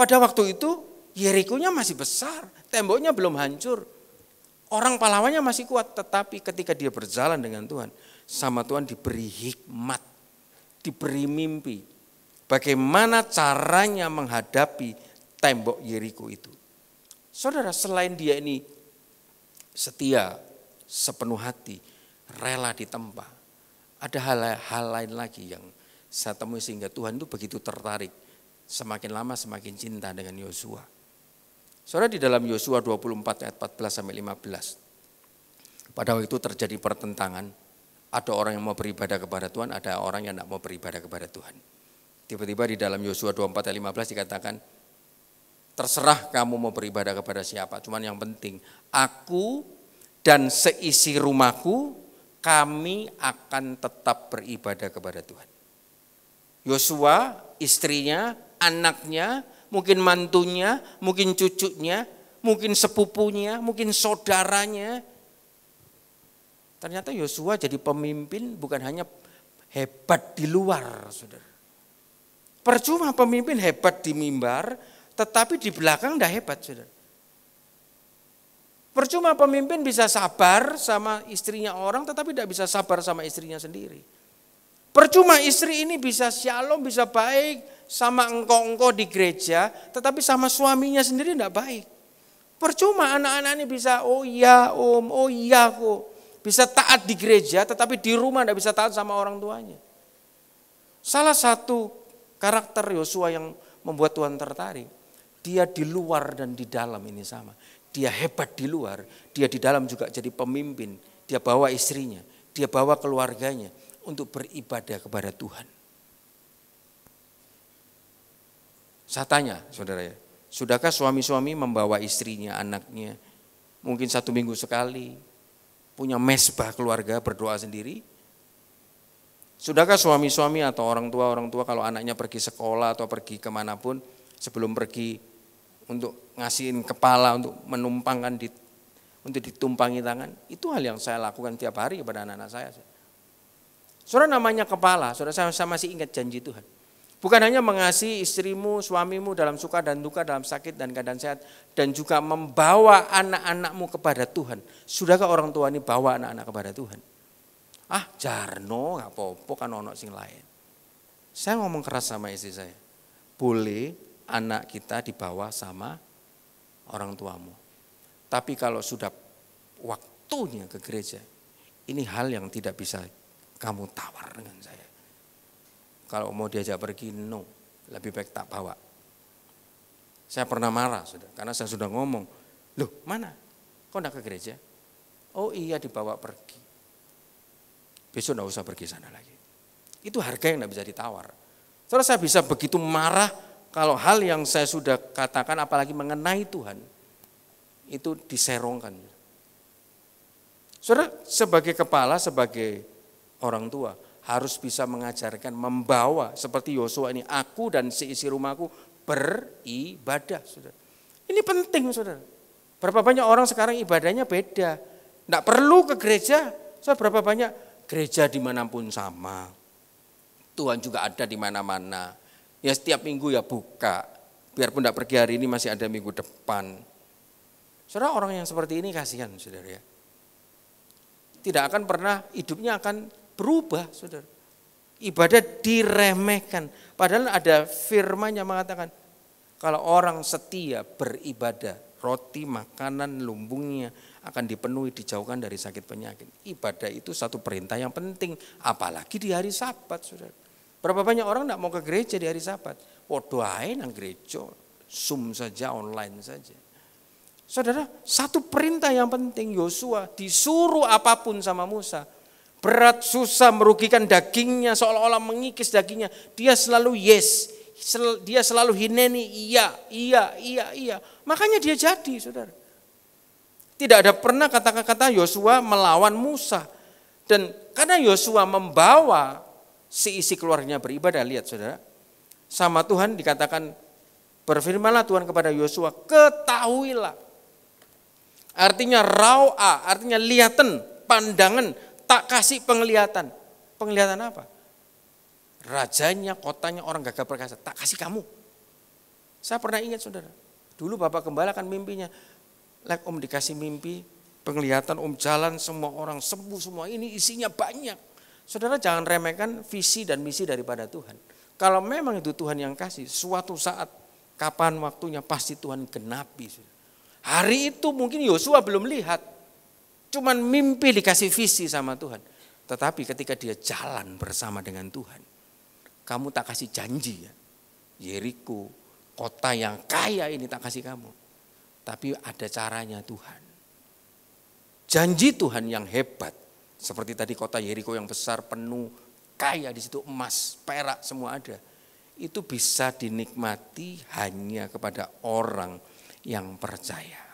Pada waktu itu Yerikonya masih besar, temboknya belum hancur. Orang pahlawannya masih kuat, tetapi ketika dia berjalan dengan Tuhan, sama Tuhan diberi hikmat, diberi mimpi. Bagaimana caranya menghadapi tembok Yeriko itu. Saudara, selain dia ini setia, sepenuh hati, rela ditempa, ada hal lain lagi yang saya temui sehingga Tuhan itu begitu tertarik, semakin lama semakin cinta dengan Yosua. Saudara, di dalam Yosua 24 ayat 14 sampai 15. Pada waktu itu terjadi pertentangan. Ada orang yang mau beribadah kepada Tuhan, ada orang yang tidak mau beribadah kepada Tuhan. Tiba-tiba di dalam Yosua 24 ayat 15 dikatakan, terserah kamu mau beribadah kepada siapa, cuman yang penting aku dan seisi rumahku kami akan tetap beribadah kepada Tuhan. Yosua, istrinya, anaknya, mungkin mantunya, mungkin cucunya, mungkin sepupunya, mungkin saudaranya. Ternyata Yosua jadi pemimpin bukan hanya hebat di luar, saudara. Percuma pemimpin hebat di mimbar, tetapi di belakang tidak hebat, saudara. Percuma pemimpin bisa sabar sama istrinya orang, tetapi tidak bisa sabar sama istrinya sendiri. Percuma istri ini bisa shalom, bisa baik sama engkau di gereja, tetapi sama suaminya sendiri tidak baik. Percuma anak-anak ini bisa oh iya om, oh iya kok. Bisa taat di gereja, tetapi di rumah tidak bisa taat sama orang tuanya. Salah satu karakter Yosua yang membuat Tuhan tertarik, dia di luar dan di dalam ini sama. Dia hebat di luar, dia di dalam juga jadi pemimpin. Dia bawa istrinya, dia bawa keluarganya untuk beribadah kepada Tuhan. Saya tanya saudara ya, sudahkah suami-suami membawa istrinya, anaknya, mungkin 1 minggu sekali, punya mesbah keluarga berdoa sendiri? Sudahkah suami-suami atau orang tua kalau anaknya pergi sekolah atau pergi kemanapun, sebelum pergi untuk ngasihin kepala, untuk menumpangkan, untuk ditumpangi tangan, itu hal yang saya lakukan tiap hari kepada anak-anak saya. Saudara, namanya kepala, saudara, saya masih ingat janji Tuhan. Bukan hanya mengasihi istrimu, suamimu dalam suka dan duka, dalam sakit dan keadaan sehat, dan juga membawa anak-anakmu kepada Tuhan. Sudahkah orang tua ini bawa anak-anak kepada Tuhan? Ah Jarno gak apa-apa kan ono sing lain. Saya ngomong keras sama istri saya. Boleh anak kita dibawa sama orang tuamu. Tapi kalau sudah waktunya ke gereja, ini hal yang tidak bisa kamu tawar dengan saya. Kalau mau diajak pergi, no, lebih baik tak bawa. Saya pernah marah sudah, karena saya sudah ngomong, loh mana? Kok enggak ke gereja? Oh iya dibawa pergi. Besok enggak usah pergi sana lagi. Itu harga yang enggak bisa ditawar. Soalnya saya bisa begitu marah kalau hal yang saya sudah katakan apalagi mengenai Tuhan, itu diserongkan. Saudara, sebagai kepala, sebagai orang tua, harus bisa mengajarkan, membawa seperti Yosua ini, aku dan seisi rumahku beribadah. Saudara. Ini penting, saudara. Berapa banyak orang sekarang ibadahnya beda. Tidak perlu ke gereja, berapa banyak gereja dimanapun sama. Tuhan juga ada di mana-mana. Ya setiap minggu ya buka. Biarpun tidak pergi hari ini masih ada minggu depan. Saudara, orang yang seperti ini kasihan, saudara ya. Tidak akan pernah, hidupnya akan berubah, saudara. Ibadah diremehkan. Padahal ada firman yang mengatakan, kalau orang setia beribadah, roti, makanan, lumbungnya akan dipenuhi, dijauhkan dari sakit penyakit. Ibadah itu satu perintah yang penting, apalagi di hari Sabat, saudara. Berapa banyak orang tidak mau ke gereja di hari Sabat? Podo ae nang gereja, Zoom saja, online saja. Saudara, satu perintah yang penting, Yosua disuruh apapun sama Musa. Berat, susah, merugikan dagingnya, seolah-olah mengikis dagingnya. Dia selalu yes, dia selalu hineni, iya. Makanya dia jadi, saudara. Tidak ada pernah kata-kata Yosua melawan Musa. Dan karena Yosua membawa seisi keluarganya beribadah, lihat saudara. Sama Tuhan dikatakan, berfirmanlah Tuhan kepada Yosua, ketahuilah. Artinya ra'a, artinya lihatan, pandangan, tak kasih penglihatan. Penglihatan apa? Rajanya, kotanya, orang gagah perkasa, tak kasih kamu. Saya pernah ingat saudara, dulu Bapak Gembala kan mimpinya, like om dikasih mimpi, penglihatan om jalan, semua orang sembuh semua, ini isinya banyak. Saudara jangan remehkan visi dan misi daripada Tuhan. Kalau memang itu Tuhan yang kasih, suatu saat kapan waktunya pasti Tuhan genapi. Hari itu mungkin Yosua belum lihat, cuman mimpi dikasih visi sama Tuhan. Tetapi ketika dia jalan bersama dengan Tuhan, kamu tak kasih janji ya, Yeriko, kota yang kaya ini tak kasih kamu. Tapi ada caranya Tuhan. Janji Tuhan yang hebat, seperti tadi kota Yeriko yang besar, penuh, kaya di situ emas, perak semua ada. Itu bisa dinikmati hanya kepada orang yang percaya.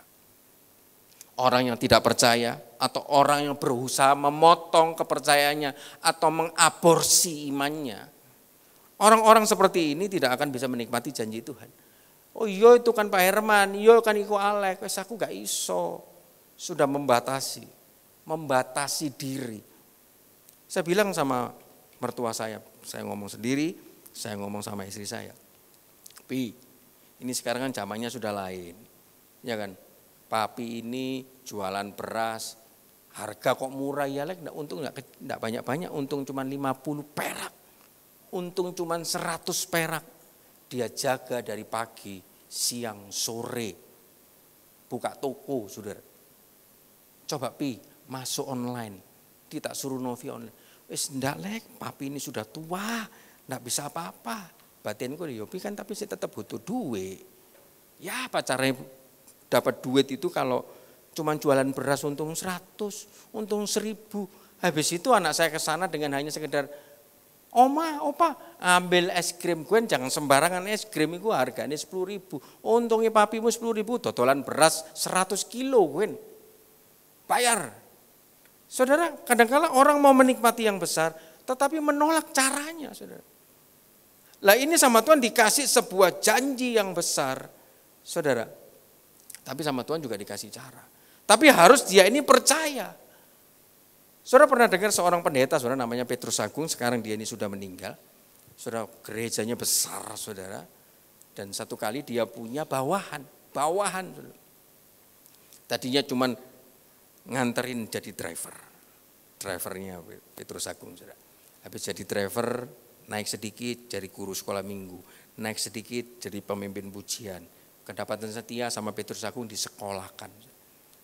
Orang yang tidak percaya atau orang yang berusaha memotong kepercayaannya atau mengaborsi imannya. Orang-orang seperti ini tidak akan bisa menikmati janji Tuhan. Oh iya itu kan Pak Herman, iya kan iku Alek, wes aku gak iso. Sudah membatasi diri. Saya bilang sama mertua saya ngomong sendiri, saya ngomong sama istri saya. Pi, ini sekarang kan zamannya sudah lain, ya kan? Papi ini jualan beras, harga kok murah ya lek, untung enggak banyak-banyak, untung cuma 50 perak, untung cuma 100 perak. Dia jaga dari pagi, siang, sore, buka toko, saudara. Coba Pi, masuk online, tidak suruh Novi online. Wis ndak lek, papi ini sudah tua, ndak bisa apa-apa. Batinku Yopi kan tapi saya tetap butuh duit. Ya apa caranya dapat duit itu kalau cuma jualan beras untung 100, untung 1000. Habis itu anak saya ke sana dengan hanya sekedar, Oma, opa, ambil es krim gue, jangan sembarangan es krim itu harganya 10.000. Untungnya papimu 10.000, totolan beras 100 kilo gue. Bayar. Saudara, kadang-kadang orang mau menikmati yang besar, tetapi menolak caranya, saudara. Lah ini sama Tuhan dikasih sebuah janji yang besar, saudara. Tapi sama Tuhan juga dikasih cara. Tapi harus dia ini percaya. Saudara pernah dengar seorang pendeta, saudara namanya Petrus Agung, sekarang dia ini sudah meninggal. Saudara gerejanya besar, saudara. Dan satu kali dia punya bawahan. Saudara. Tadinya cuman nganterin jadi driver. drivernya Petrus Agung. Saudara. Habis jadi driver, naik sedikit jadi guru sekolah minggu, naik sedikit jadi pemimpin pujian. Kedapatan setia sama Petrus Agung disekolahkan.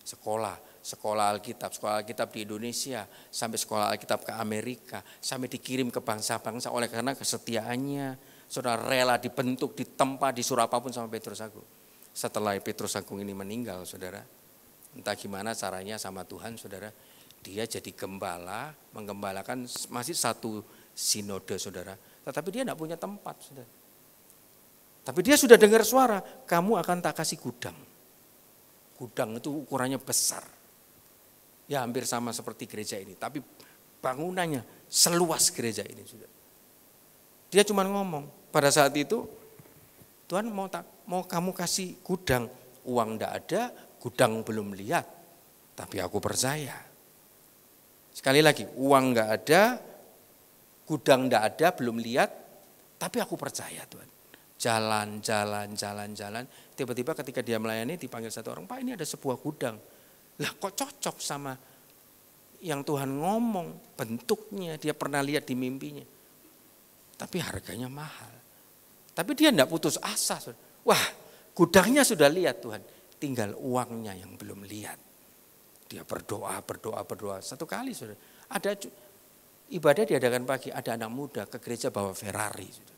Sekolah Alkitab di Indonesia, sampai sekolah Alkitab ke Amerika, sampai dikirim ke bangsa-bangsa oleh karena kesetiaannya. Saudara rela dibentuk, ditempa, disuruh apapun sama Petrus Agung. Setelah Petrus Agung ini meninggal, saudara, entah gimana caranya sama Tuhan, saudara, dia jadi gembala, menggembalakan masih satu sinode, saudara. Tetapi dia tidak punya tempat, saudara. Tapi dia sudah dengar suara, kamu akan tak kasih gudang. Gudang itu ukurannya besar. Ya hampir sama seperti gereja ini, tapi bangunannya seluas gereja ini, saudara. Dia cuma ngomong, pada saat itu, Tuhan mau kamu kasih gudang, uang enggak ada, gudang belum lihat, tapi aku percaya. Sekali lagi, uang enggak ada, gudang enggak ada, belum lihat, tapi aku percaya Tuhan. Jalan. Tiba-tiba ketika dia melayani dipanggil satu orang, Pak ini ada sebuah gudang. Lah kok cocok sama yang Tuhan ngomong, bentuknya dia pernah lihat di mimpinya. Tapi harganya mahal. Tapi dia tidak putus asa. Wah, gudangnya sudah lihat Tuhan. Tinggal uangnya yang belum lihat. Dia berdoa. Satu kali sudah. Ada ibadah diadakan pagi. Ada anak muda ke gereja bawa Ferrari.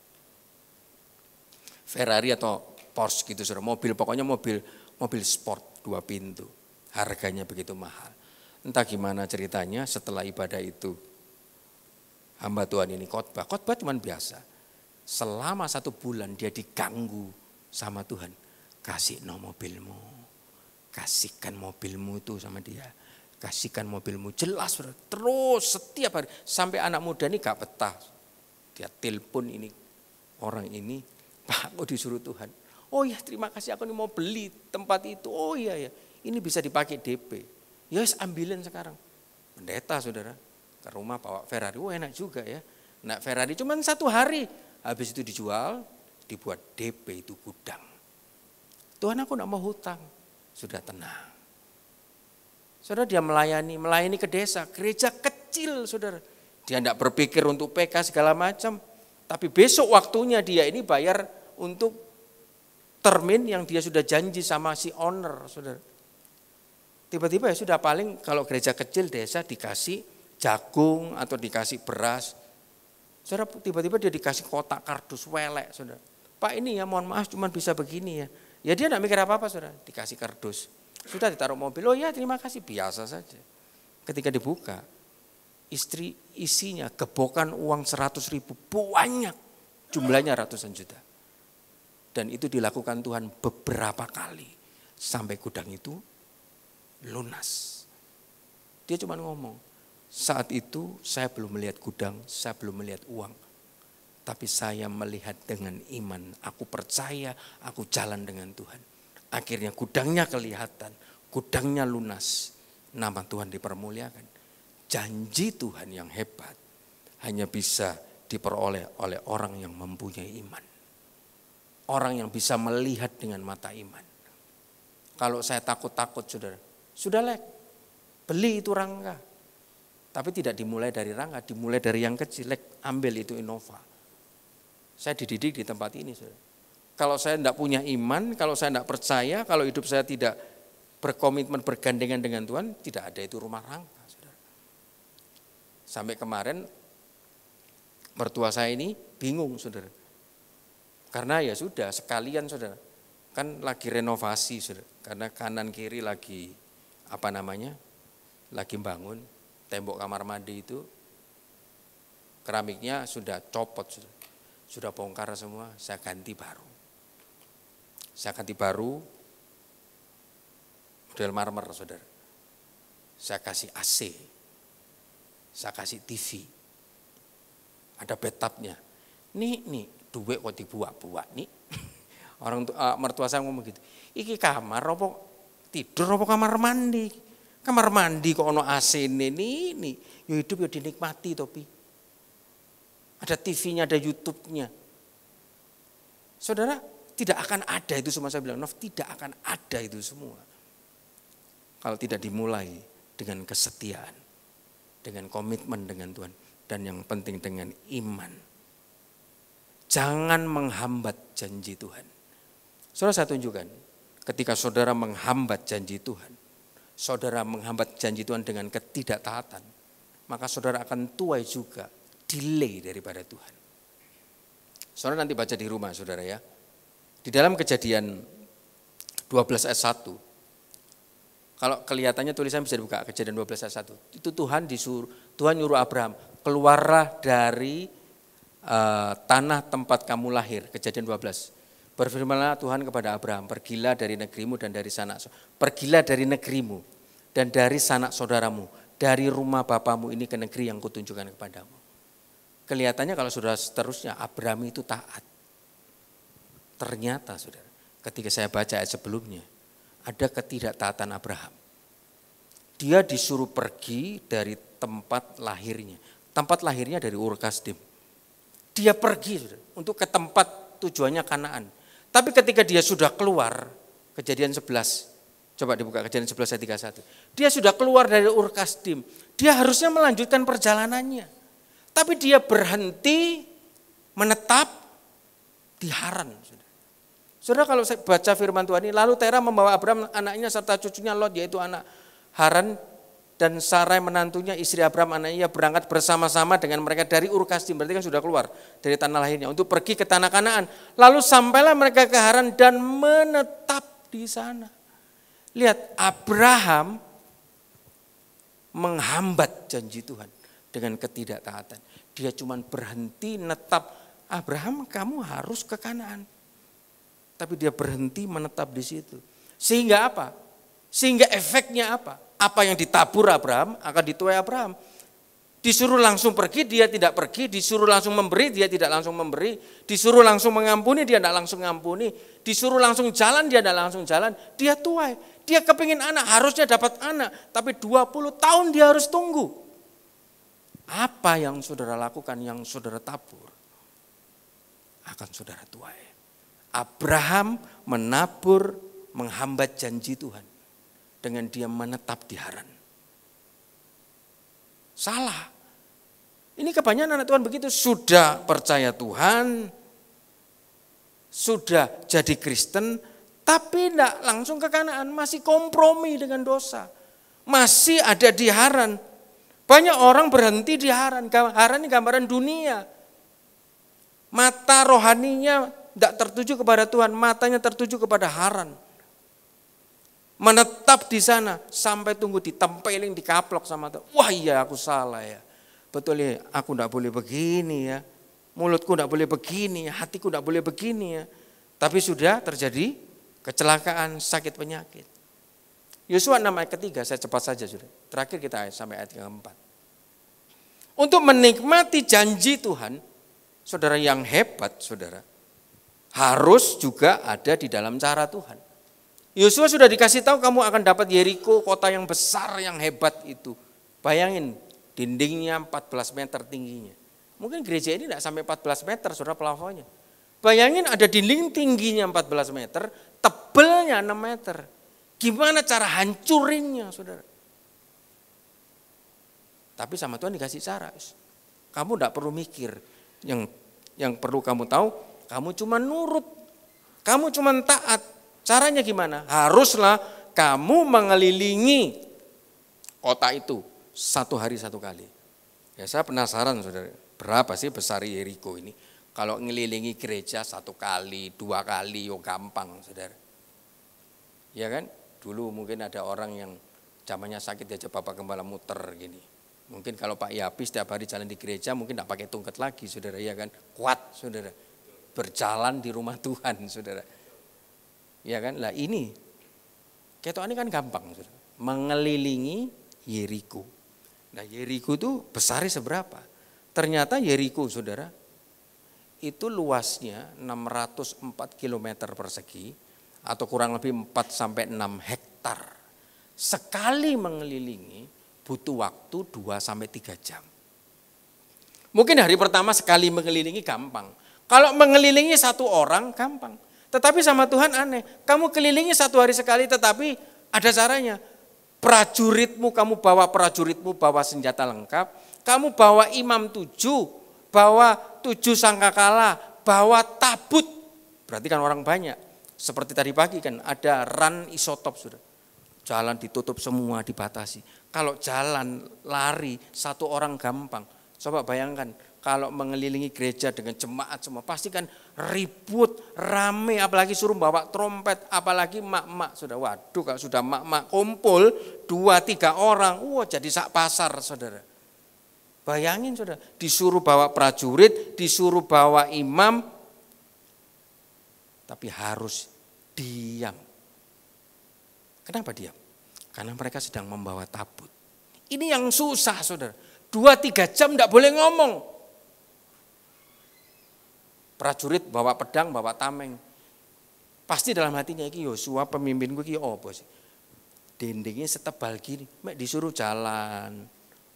Ferrari atau Porsche gitu. Mobil, pokoknya mobil sport 2 pintu. Harganya begitu mahal. Entah gimana ceritanya setelah ibadah itu. Hamba Tuhan ini khotbah cuma biasa. Selama 1 bulan dia diganggu sama Tuhan. Kasih mobilmu. Kasihkan mobilmu itu sama dia. Kasihkan mobilmu. Jelas terus setiap hari. Sampai anak muda ini gak betah. Dia telepon ini. Orang ini. Pak kok disuruh Tuhan. Oh ya terima kasih aku ini mau beli tempat itu. Oh iya ya. Ini bisa dipakai DP. Ya ambilin sekarang. Pendeta saudara. Ke rumah bawa Ferrari. Oh enak juga ya. Nah Ferrari cuma 1 hari. Habis itu dijual, dibuat DP itu gudang. Tuhan aku tidak mau hutang. Sudah tenang. Saudara dia melayani ke desa, gereja kecil saudara. Dia tidak berpikir untuk PK segala macam. Tapi besok waktunya dia ini bayar untuk termin yang dia sudah janji sama si owner saudara. Tiba-tiba ya sudah paling kalau gereja kecil desa dikasih jagung atau dikasih beras. Saudara tiba-tiba dia dikasih kotak kardus welek, saudara. Pak ini ya mohon maaf cuma bisa begini ya. Ya dia enggak mikir apa-apa saudara, dikasih kardus. Sudah ditaruh mobil, oh ya terima kasih, biasa saja. Ketika dibuka, isinya gebokan uang 100.000 banyak, jumlahnya ratusan juta. Dan itu dilakukan Tuhan beberapa kali, sampai gudang itu lunas. Dia cuma ngomong, saat itu saya belum melihat gudang, saya belum melihat uang. Tapi saya melihat dengan iman, aku percaya, aku jalan dengan Tuhan. Akhirnya gudangnya kelihatan, gudangnya lunas. Nama Tuhan dipermuliakan. Janji Tuhan yang hebat hanya bisa diperoleh oleh orang yang mempunyai iman. Orang yang bisa melihat dengan mata iman. Kalau saya takut-takut saudara, sudah beli itu Rangga. Tapi tidak dimulai dari Rangga, dimulai dari yang kecil. Ambil itu Innova. Saya dididik di tempat ini. Saudara. Kalau saya tidak punya iman, kalau saya tidak percaya, kalau hidup saya tidak berkomitmen bergandengan dengan Tuhan, tidak ada itu rumah Rangga. Saudara. Sampai kemarin mertua saya ini bingung saudara. Karena ya sudah sekalian saudara. Kan lagi renovasi saudara. Karena kanan kiri lagi lagi bangun. Tembok kamar mandi itu keramiknya sudah copot, sudah bongkar semua, saya ganti baru. Model marmer saudara. Saya kasih AC, saya kasih TV, ada bathtubnya. Nih duit kok dibuat-buat nih. Orang mertua saya ngomong gitu, iki kamar apa tidur apa kamar mandi? Kamar mandi kok ono AC ini, ya hidup ya dinikmati topi. Ada TV-nya, ada YouTube-nya. Saudara, tidak akan ada itu semua, saya bilang, tidak akan ada itu semua. Kalau tidak dimulai dengan kesetiaan. dengan komitmen dengan Tuhan, dan yang penting dengan iman. Jangan menghambat janji Tuhan. Saudara, saya tunjukkan, ketika saudara menghambat janji Tuhan, saudara menghambat janji Tuhan dengan ketidaktaatan, maka saudara akan tuai juga, delay daripada Tuhan. Saudara nanti baca di rumah saudara ya. Di dalam Kejadian 12 ayat 1. Kalau kelihatannya tulisan bisa dibuka, Kejadian 12 ayat 1. Itu Tuhan nyuruh Abraham, keluarlah dari tanah tempat kamu lahir. Kejadian 12. Berfirmanlah Tuhan kepada Abraham, pergilah dari negerimu dan dari sanak, pergilah dari negerimu dan dari sanak saudaramu, dari rumah bapamu ini ke negeri yang kutunjukkan kepadamu. Kelihatannya kalau saudara seterusnya, Abraham itu taat. Ternyata saudara, ketika saya baca ayat sebelumnya, ada ketidaktaatan Abraham. Dia disuruh pergi dari tempat lahirnya. Tempat lahirnya dari Ur Kasdim. Dia pergi saudara, untuk ke tempat tujuannya Kanaan. Tapi ketika dia sudah keluar, Kejadian 11, coba dibuka Kejadian 11 ayat 31. Dia sudah keluar dari Ur Kasdim. Dia harusnya melanjutkan perjalanannya. Tapi dia berhenti menetap di Haran. Saudara, kalau saya baca firman Tuhan ini, lalu Terah membawa Abraham anaknya serta cucunya Lot, yaitu anak Haran, dan Sarai menantunya istri Abraham anaknya berangkat bersama-sama dengan mereka dari Ur Kasdim, berarti kan sudah keluar dari tanah lahirnya untuk pergi ke tanah Kanaan. Lalu sampailah mereka ke Haran dan menetap di sana. Lihat, Abraham menghambat janji Tuhan dengan ketidaktaatan. Dia cuma berhenti netap, Abraham kamu harus ke Kanaan. Tapi dia berhenti menetap di situ. Sehingga apa? Sehingga efeknya apa? Apa yang ditabur Abraham akan dituai Abraham. Disuruh langsung pergi, dia tidak pergi. Disuruh langsung memberi, dia tidak langsung memberi. Disuruh langsung mengampuni, dia tidak langsung mengampuni. Disuruh langsung jalan, dia tidak langsung jalan. Dia tuai. Dia kepingin anak, harusnya dapat anak. Tapi 20 tahun dia harus tunggu. Apa yang saudara lakukan, yang saudara tabur, akan saudara tuai. Abraham menabur, menghambat janji Tuhan dengan dia menetap di Haran. Salah. Ini kebanyakan anak Tuhan begitu, sudah percaya Tuhan, sudah jadi Kristen, tapi tidak langsung ke Kanaan, masih kompromi dengan dosa. Masih ada di Haran. Banyak orang berhenti di Haran. Haran ini gambaran dunia. Mata rohaninya tidak tertuju kepada Tuhan, matanya tertuju kepada Haran. Menetap di sana sampai tunggu ditempelin, dikaplok sama Tuhan. Wah iya aku salah ya. Betul ya, aku tidak boleh begini ya. Mulutku tidak boleh begini, hatiku tidak boleh begini ya. Tapi sudah terjadi kecelakaan, sakit penyakit. Yosua 6 ayat ketiga, saya cepat saja sudah. Terakhir kita sampai ayat keempat. Untuk menikmati janji Tuhan, saudara yang hebat saudara, harus juga ada di dalam cara Tuhan. Yosua sudah dikasih tahu kamu akan dapat Yeriko, kota yang besar yang hebat itu. Bayangin dindingnya 14 meter tingginya. Mungkin gereja ini tidak sampai 14 meter saudara plafonnya. Bayangin ada dinding tingginya 14 meter, tebelnya 6 meter. Gimana cara hancurinnya saudara? Tapi sama Tuhan dikasih cara. Kamu tidak perlu mikir. Yang perlu kamu tahu, kamu cuma nurut, kamu cuma taat. Caranya gimana? Haruslah kamu mengelilingi kota itu 1 hari 1 kali. Ya saya penasaran saudara, berapa sih besar Yeriko ini? Kalau ngelilingi gereja 1 kali, 2 kali, yo gampang saudara. Ya kan? Dulu mungkin ada orang yang zamannya sakit diajak Bapak Gembala muter gini. Mungkin kalau Pak Yapi setiap hari jalan di gereja mungkin tidak pakai tungket lagi saudara, ya kan? Kuat saudara. Berjalan di rumah Tuhan saudara. Ya kan? Lah ini ketok ini kan gampang saudara. Mengelilingi Yeriko. Nah Yeriko itu besarnya seberapa? Ternyata Yeriko saudara itu luasnya 604 km persegi atau kurang lebih 4 sampai 6 hektar. Sekali mengelilingi butuh waktu 2 sampai 3 jam. Mungkin hari pertama sekali mengelilingi gampang. Kalau mengelilingi 1 orang gampang. Tetapi sama Tuhan aneh. Kamu kelilingi 1 hari sekali tetapi ada caranya. prajuritmu, kamu bawa prajuritmu, bawa senjata lengkap, kamu bawa imam 7, bawa 7 sangkakala, bawa tabut, berarti kan orang banyak. Seperti tadi pagi kan ada run isotop sudah. Jalan ditutup semua, dibatasi. Kalau jalan lari 1 orang gampang. Coba bayangkan kalau mengelilingi gereja dengan jemaat semua, pasti kan ribut, rame, apalagi suruh bawa trompet, apalagi mak-mak sudah. Waduh, kalau sudah mak-mak kumpul 2-3 orang, wah jadi sak pasar saudara. Bayangin saudara, disuruh bawa prajurit, disuruh bawa imam, tapi harus diam. Kenapa diam? Karena mereka sedang membawa tabut. Ini yang susah saudara. 2-3 jam tidak boleh ngomong. Prajurit bawa pedang, bawa tameng. Pasti dalam hatinya, iki Yosua pemimpinku iki apa sih? Dindingnya setebal gini, disuruh jalan.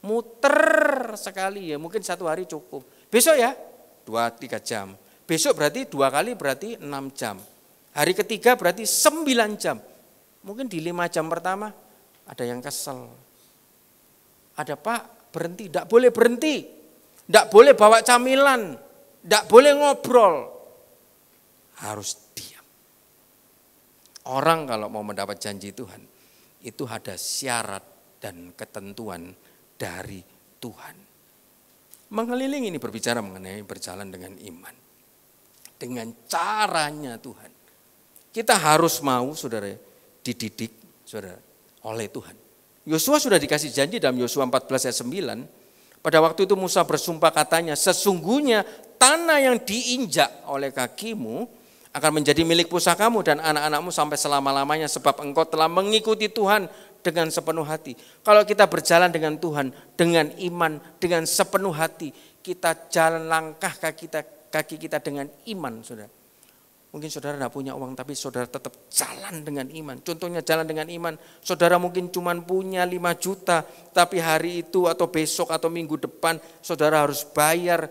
Muter sekali ya, mungkin 1 hari cukup. Besok ya 2-3 jam. Besok berarti 2 kali berarti 6 jam. Hari ketiga berarti 9 jam. Mungkin di 5 jam pertama ada yang kesel. Ada Pak berhenti, tidak boleh berhenti. Tidak boleh bawa camilan, tidak boleh ngobrol. Harus diam. Orang kalau mau mendapat janji Tuhan, itu ada syarat dan ketentuan dari Tuhan. Mengelilingi ini berbicara mengenai berjalan dengan iman. Dengan caranya Tuhan. Kita harus mau saudara dididik saudara oleh Tuhan. Yosua sudah dikasih janji dalam Yosua 14 ayat 9. Pada waktu itu Musa bersumpah katanya, sesungguhnya tanah yang diinjak oleh kakimu akan menjadi milik pusakamu dan anak-anakmu sampai selama-lamanya sebab engkau telah mengikuti Tuhan dengan sepenuh hati. Kalau kita berjalan dengan Tuhan, dengan iman, dengan sepenuh hati, kita jalan langkah kaki kita dengan iman, saudara. Mungkin saudara tidak punya uang, tapi saudara tetap jalan dengan iman. Contohnya jalan dengan iman, saudara mungkin cuma punya 5 juta, tapi hari itu atau besok atau minggu depan, saudara harus bayar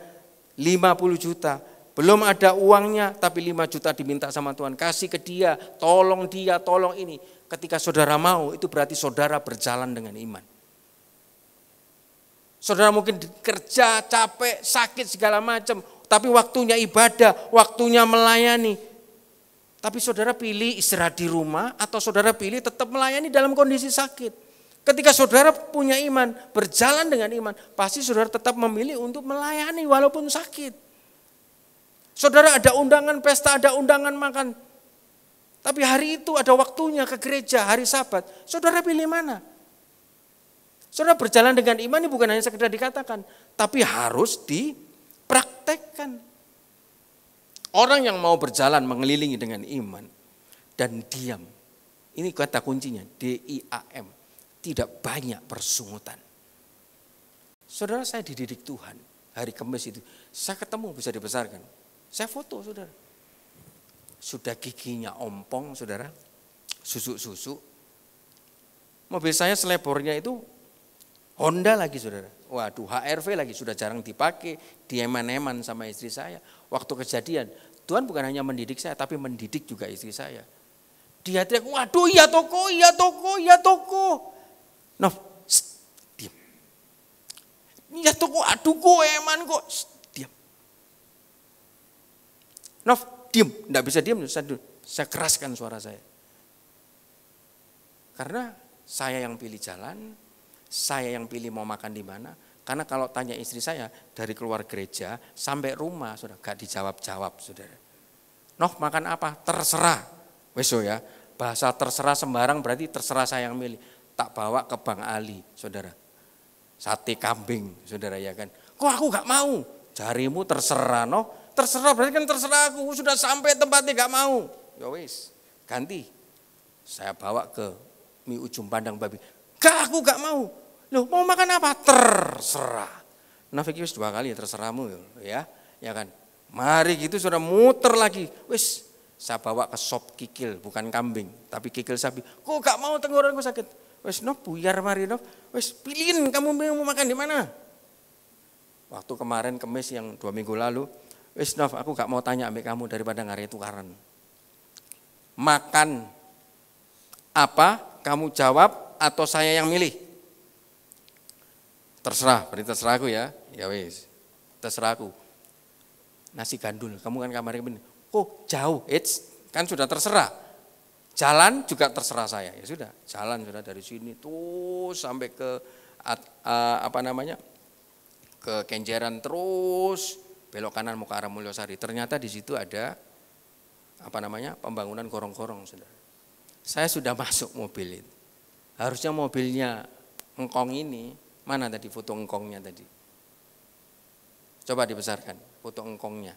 50 juta. Belum ada uangnya, tapi 5 juta diminta sama Tuhan. Kasih ke dia, tolong ini. Ketika saudara mau, itu berarti saudara berjalan dengan iman. Saudara mungkin kerja, capek, sakit segala macam, tapi waktunya ibadah, waktunya melayani. Tapi saudara pilih istirahat di rumah atau saudara pilih tetap melayani dalam kondisi sakit. Ketika saudara punya iman, berjalan dengan iman, pasti saudara tetap memilih untuk melayani walaupun sakit. Saudara ada undangan pesta, ada undangan makan. Tapi hari itu ada waktunya ke gereja, hari Sabat. Saudara pilih mana? Saudara berjalan dengan iman ini bukan hanya sekedar dikatakan, tapi harus dipraktekkan. Orang yang mau berjalan mengelilingi dengan iman dan diam, ini kata kuncinya, DIAM, tidak banyak persungutan. Saudara, saya dididik Tuhan, hari Kamis itu, saya ketemu bisa dibesarkan, saya foto saudara. Sudah giginya ompong saudara, susuk-susuk. Mobil saya selebornya itu Honda lagi saudara. Waduh, HRV lagi sudah jarang dipakai, dieman-eman sama istri saya. Waktu kejadian, Tuhan bukan hanya mendidik saya, tapi mendidik juga istri saya. Dia teriak, waduh iya toko. Noh, diam. Iya toko, aduh kok eman kok, diam. Noh, diam, enggak bisa diam, saya keraskan suara saya. Karena saya yang pilih jalan, saya yang pilih mau makan di mana. Karena kalau tanya istri saya dari keluar gereja sampai rumah sudah gak dijawab-jawab saudara. Noh makan apa? Terserah. Weso ya, bahasa terserah sembarang berarti terserah saya yang milih. Tak bawa ke Bang Ali saudara. Sate kambing saudara ya kan. Kok aku gak mau? Jarimu terserah noh. Terserah berarti kan terserah aku. Sudah sampai tempatnya gak mau. Ya wis ganti. Saya bawa ke mie ujung pandang babi. Gak aku gak mau. Loh mau makan apa? Terserah. Nafik wis 2 kali ya terserahmu ya. Ya kan. Mari gitu sudah muter lagi. Wis saya bawa ke sop kikil bukan kambing tapi kikil sapi. Kok gak mau tenggorokanku sakit? Wis Nov buyar mari Nov. Wis pilihin kamu mau makan di mana? Waktu kemarin Kamis yang 2 minggu lalu. Wis Nov aku gak mau tanya ambek kamu daripada ngare tukaran. Makan apa? Kamu jawab atau saya yang milih? Terserah, berarti terserah aku ya. Ya wis, terserah aku. Nasi gandul, kamu kan kamarnya begini. Oh jauh, kan sudah terserah. Jalan juga terserah saya. Ya sudah, jalan sudah dari sini tuh sampai ke ke Kenjeran terus belok kanan mau ke arah Mulyosari. Ternyata di situ ada pembangunan gorong-gorong, saudara. Saya sudah masuk mobil itu. Harusnya mobilnya engkong ini, mana tadi foto engkongnya tadi? Coba dibesarkan foto engkongnya.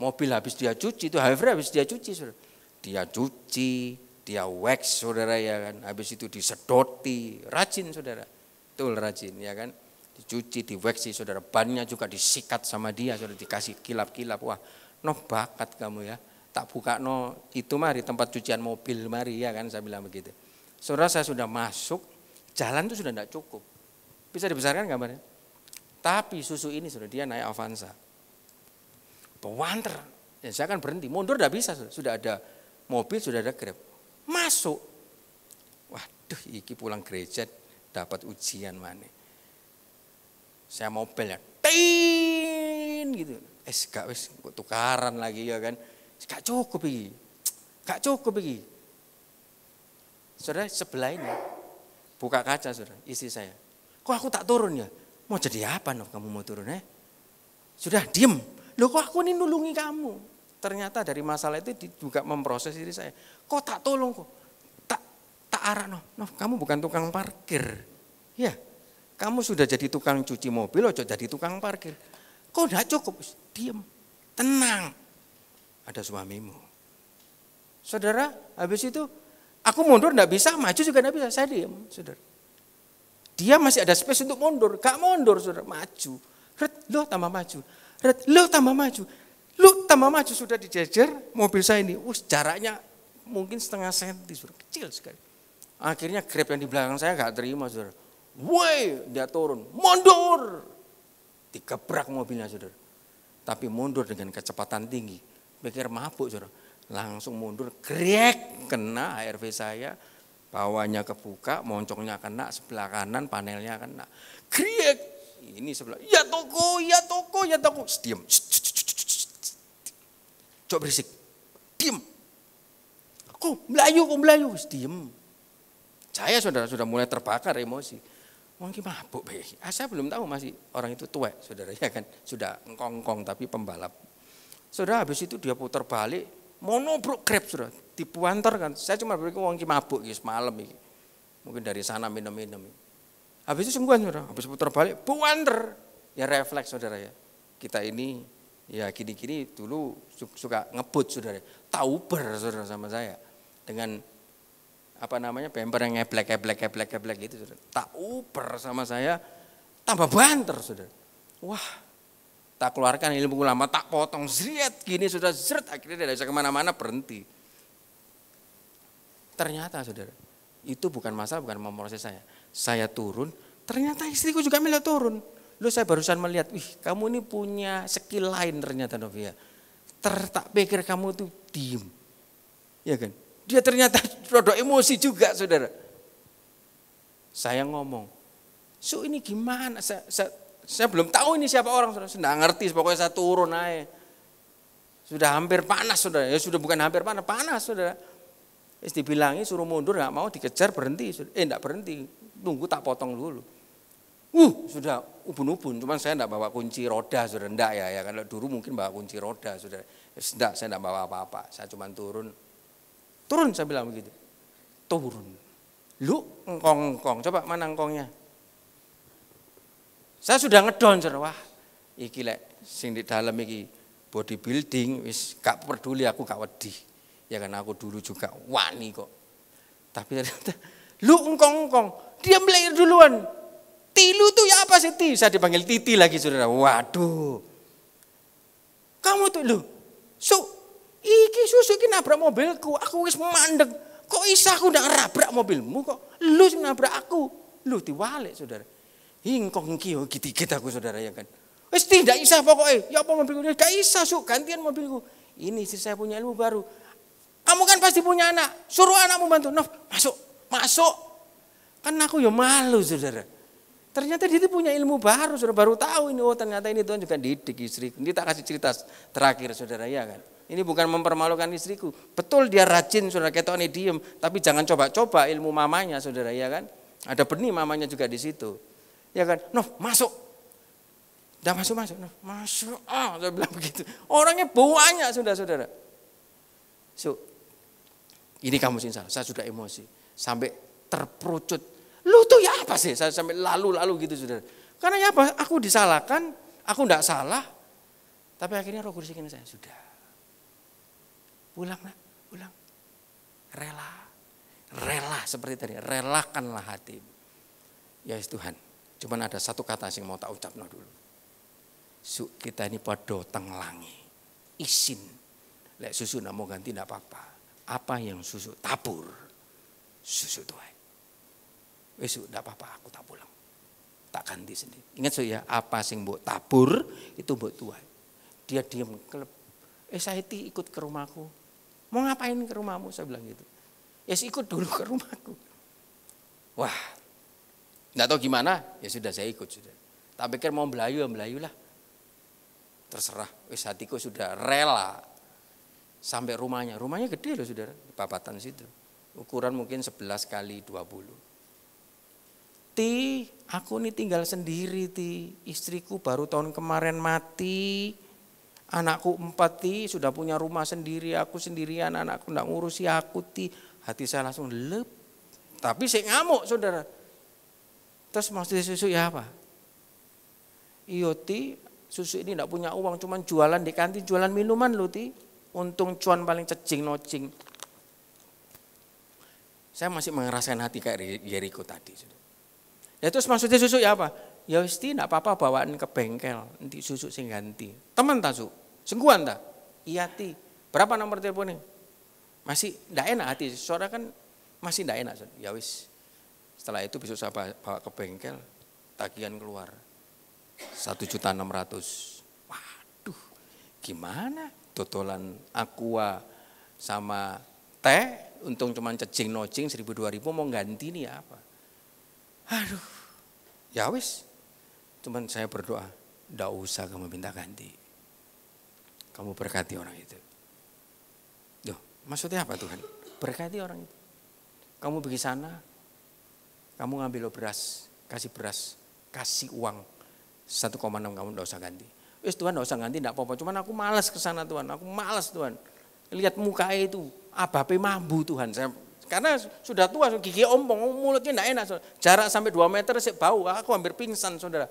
Mobil habis dia cuci, itu Havre habis dia cuci, saudara. Dia cuci, dia wax, saudara, ya kan. Habis itu disedoti, rajin, saudara. Betul, rajin, ya kan. Dicuci, di wax, saudara. Bannya juga disikat sama dia, saudara, dikasih kilap-kilap. Wah, bakat kamu ya. Tak buka itu mari tempat cucian mobil mari, ya kan, saya bilang begitu. Saudara, saya sudah masuk, jalan itu sudah tidak cukup. Bisa dibesarkan gambarnya? Tapi susu ini sudah dia naik Avanza. Pewanter, ya saya kan berhenti, mundur tidak bisa, sudah ada mobil, sudah ada Grab. Masuk, waduh, iki pulang gereja dapat ujian mana? Saya mobilnya, tin gitu, gak wis tukaran lagi, ya kan? Gak cukup iki, gak cukup iki. Saudara, sebelah ini buka kaca, saudara, istri saya. Kok aku tak turun ya? Mau jadi apa kamu mau turun Sudah diem. Loh kok aku ini nulungi kamu? Ternyata dari masalah itu juga memproses diri saya. Kok tak tolong kok? Tak arah kamu bukan tukang parkir. Ya, kamu sudah jadi tukang cuci mobil, ojo jadi tukang parkir. Kok enggak cukup? Diem, tenang. Ada suamimu. Saudara, habis itu aku mundur enggak bisa, maju juga enggak bisa. Saya diem, saudara. Dia masih ada space untuk mundur, gak mundur, saudara, maju. Lo tambah maju. Lo tambah maju. Lo tambah maju, sudah dijejer mobil saya ini. Jaraknya mungkin setengah senti, saudara, kecil sekali. Akhirnya Grab yang di belakang saya gak terima, saudara. Woi, dia turun, mundur. Digebrak mobilnya, saudara. Tapi mundur dengan kecepatan tinggi. Pikir mabuk, saudara. Langsung mundur, grek, kena HRV saya. Bawahnya kebuka, moncongnya kena, sebelah kanan panelnya kena. Grek. Ini sebelah, ya toko. Diam. Coba berisik. Diam. Kok melayu. Diam. Saya sudah mulai terbakar emosi. Mungkin mabuk. Saya belum tahu masih orang itu tuwek, saudara, ya kan. Sudah engkong-engkong tapi pembalap. Saudara, habis itu dia putar balik, mau nobrok Grab, saudara. Dipuantar kan. Saya cuma berpikir wong iki mabuk iki semalam iki. Mungkin dari sana minum-minum. Habis itu sungguhan, saudara. Habis putar balik, puantar. Ya refleks, saudara, ya. Kita ini ya gini-gini dulu suka ngebut, saudara. Tauber, saudara, sama saya. Dengan bemper yang ngeblek gitu, saudara. Tauber sama saya, tambah banter, saudara. Wah, tak keluarkan ilmu ulama, tak potong, zret gini, sudah zret, akhirnya tidak bisa kemana-mana, berhenti. Ternyata, saudara, itu bukan masalah, bukan memproses saya. Saya turun, ternyata istriku juga melihat turun. Lalu saya barusan melihat, kamu ini punya skill lain ternyata, Novia. Tak pikir kamu tuh diem. Ya kan? Dia ternyata rodok emosi juga, saudara. Saya ngomong, ini gimana? Saya belum tahu ini siapa orang, saudara. Saya nggak ngerti, pokoknya saya turun aja. Sudah hampir panas, saudara. Ya sudah bukan hampir panas, saudara. Dibilangin suruh mundur, nggak mau, dikejar, berhenti. Enggak berhenti, tunggu tak potong dulu. Sudah ubun-ubun, cuman saya enggak bawa kunci roda, saudara. Enggak ya, kalau dulu mungkin bawa kunci roda, saudara. Enggak, saya enggak bawa apa-apa, saya cuma turun, saya bilang begitu. Turun. Lu engkong, coba mana engkongnya? Saya sudah ngedon, saudara. Wah, iki lek sing di dalam iki bodybuilding, wis gak peduli aku, gak wedi. Ya kan aku dulu juga wani kok. Tapi ternyata, lu engkong, dia melahir duluan. Tilu tuh ya apa sih Ti? Saya dipanggil Titi lagi, saudara. Waduh. Kamu tuh lu. Iki susu iki nabrak mobilku. Aku wis mandeg. Kok isa aku ndak nabrak mobilmu kok? Lu sing nabrak aku. Lu diwalik, saudara. Engkong iki yo gigit aku, saudara, ya kan. Wis tidak isa pokoknya. Ya apa mobilku? Gak isa, gantian mobilku. Ini istri saya punya ilmu baru. Kamu kan pasti punya anak, suruh anakmu bantu. Masuk. Kan aku ya malu saudara. Ternyata dia itu punya ilmu baru, saudara baru tahu ini, oh ternyata ini Tuhan juga didik istriku. Ini tak kasih cerita terakhir saudara ya kan. Ini bukan mempermalukan istriku. Betul dia rajin saudara, ketoknya diem. Tapi jangan coba-coba ilmu mamanya saudara ya kan. Ada benih mamanya juga di situ. Ya kan, noh masuk. Udah masuk, noh masuk. Saya bilang begitu. Orangnya banyak saudara-saudara. So, ini kamu sih salah, saya sudah emosi. Sampai terperucut. Lu tuh ya apa sih? Saya sampai lalu-lalu gitu saudara. Karena ya apa? Aku disalahkan, aku enggak salah. Tapi akhirnya Roh Kudus ingin saya, sudah. Pulang nak, pulang. Rela seperti tadi, relakanlah hati. Ya Tuhan, cuman ada satu kata yang mau tak ucapno dulu. Kita ini podo tenglangi, isin. Lek susu nak mau ganti enggak apa-apa. Apa yang susu tabur, susu Tuhan. Wes enggak apa-apa, aku tak pulang. Tak ganti sendiri. Ingat ya, apa sing mbok tabur itu mbok tuai. Dia diam kelep. Saya ikut ke rumahku. Mau ngapain ke rumahmu? Saya bilang gitu. Ikut dulu ke rumahku. Wah, enggak tahu gimana. Ya sudah saya ikut sudah. Tak pikir mau belayu lah. Terserah. Hatiku sudah rela sampai rumahnya. Rumahnya gede loh saudara, di Papatan situ. Ukuran mungkin 11 kali 20. Aku ini tinggal sendiri Istriku baru tahun kemarin mati. Anakku 4 sudah punya rumah sendiri. Aku sendirian, anakku enggak ngurusi aku Hati saya langsung lep. Tapi saya ngamuk saudara. Terus maksudnya susu ya apa? Iyo susu ini enggak punya uang. Cuman jualan di kantin, jualan minuman loh Untung cuan paling cecing nocing. Saya masih merasakan hati kayak Yeriko tadi. Ya terus maksudnya susu ya apa? Ya wis enggak apa-apa bawaan ke bengkel, nanti susu sing ganti. Teman ta su? Sengguan ta? Iya Berapa nomor teleponnya? Masih enggak enak hati. Suara kan masih enggak enak. Ya wis. Setelah itu besok saya bawa ke bengkel, tagihan keluar 1.600.000. Waduh, gimana? Totolan aqua sama teh, untung cuma cecing nocing 1.000-2.000 mau ganti nih apa? Aduh, ya wis. Cuman saya berdoa, enggak usah kamu minta ganti. Kamu berkati orang itu. Duh, maksudnya apa Tuhan? Berkati orang itu. Kamu pergi sana, kamu ngambil beras, kasih uang 1,6 kamu enggak usah ganti. Wis Tuhan enggak usah ganti enggak apa-apa, cuman aku malas ke sana Tuhan, aku malas Tuhan. Lihat muka itu, abape mambu Tuhan. Karena sudah tua, gigi ompong, mulutnya enggak enak. Saudara. Jarak sampai 2 meter sih bau, aku hampir pingsan saudara.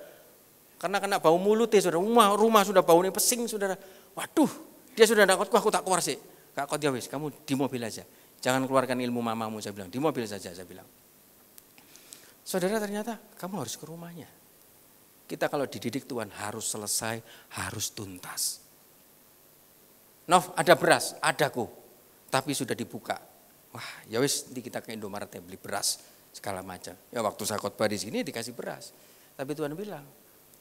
Karena kena bau mulutnya saudara, rumah sudah baunya pesing saudara. Waduh, dia sudah enggak kuat, aku tak keluar sih. Kak Kot ya wis, kamu di mobil aja. Jangan keluarkan ilmu mamamu, saya bilang. Di mobil saja, saya bilang. Saudara ternyata kamu harus ke rumahnya. Kita kalau dididik Tuhan harus selesai, harus tuntas. Nov, ada beras, adaku. Tapi sudah dibuka. Wah, ya wis, nanti kita ke Indomaret ya beli beras segala macam. Ya waktu saya khotbah di sini dikasih beras. Tapi Tuhan bilang,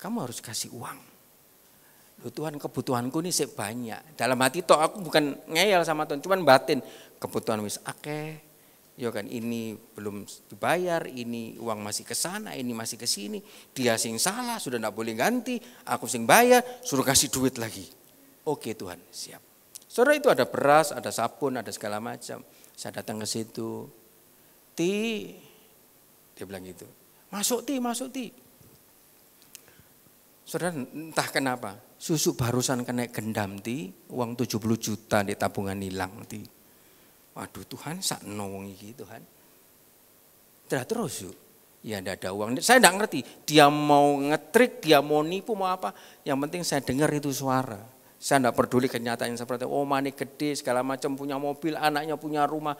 kamu harus kasih uang. Loh Tuhan, kebutuhanku ini banyak. Dalam hati toh aku bukan ngeyel sama Tuhan, cuman batin. Kebutuhan wis akeh. Ya kan, ini belum dibayar, ini uang masih ke sana, ini masih ke sini. Dia sing salah, sudah enggak boleh ganti, aku sing bayar, suruh kasih duit lagi. Oke Tuhan, siap. Saudara itu ada beras, ada sabun, ada segala macam. Saya datang ke situ. Dia bilang gitu. Masuk Ti. Saudara entah kenapa, susu barusan kena gendam uang 70 juta di tabungan hilang Waduh Tuhan, sakno wong iki Tuhan. Terus ya enggak ada uang. Saya enggak ngerti, dia mau ngetrik, dia mau nipu, mau apa. Yang penting saya dengar itu suara. Saya enggak peduli kenyataan seperti mane gede segala macam, punya mobil, anaknya punya rumah.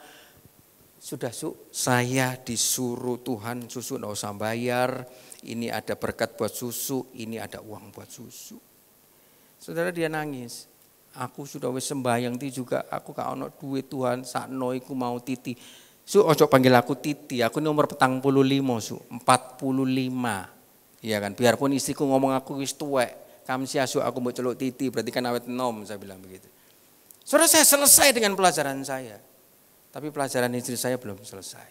Sudah saya disuruh Tuhan susu enggak usah bayar. Ini ada berkat buat susu, ini ada uang buat susu. Saudara dia nangis. Aku sudah wis sembahyang juga, aku gak ono duit Tuhan, sakno iku mau titi. Ojo panggil aku titi, aku ini umur 45 45. Iya kan, biarpun istriku ngomong aku wis tuwek, kamsia aku mau celuk titi, berarti kan awet nom, saya bilang begitu. Saudara saya selesai dengan pelajaran saya. Tapi pelajaran istri saya belum selesai.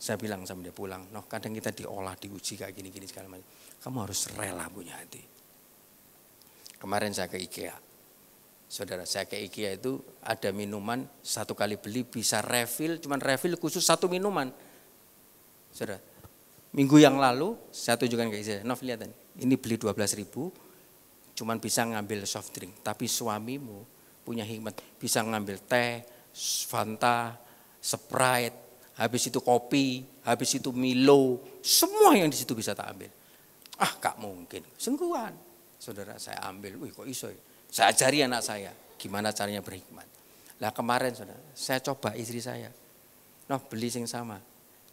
Saya bilang sama dia pulang, noh kadang kita diolah, diuji kayak gini-gini segala macam. Kamu harus rela punya hati. Kemarin saya ke IKEA. Saudara, saya ke IKEA itu ada minuman, satu kali beli bisa refill, cuman refill khusus satu minuman. Saudara, minggu yang lalu saya tunjukkan ke istri, Nov lihat ini beli 12.000, cuman bisa ngambil soft drink. Tapi suamimu punya hikmat, bisa ngambil teh, Fanta, Sprite, habis itu kopi, habis itu Milo, semua yang di situ bisa tak ambil. Ah, gak mungkin, sungguhan. Saudara, saya ambil, wih kok iso ya? Saya ajari anak saya, gimana caranya berhikmat. Lah kemarin saudara, saya coba istri saya, noh beli sing sama,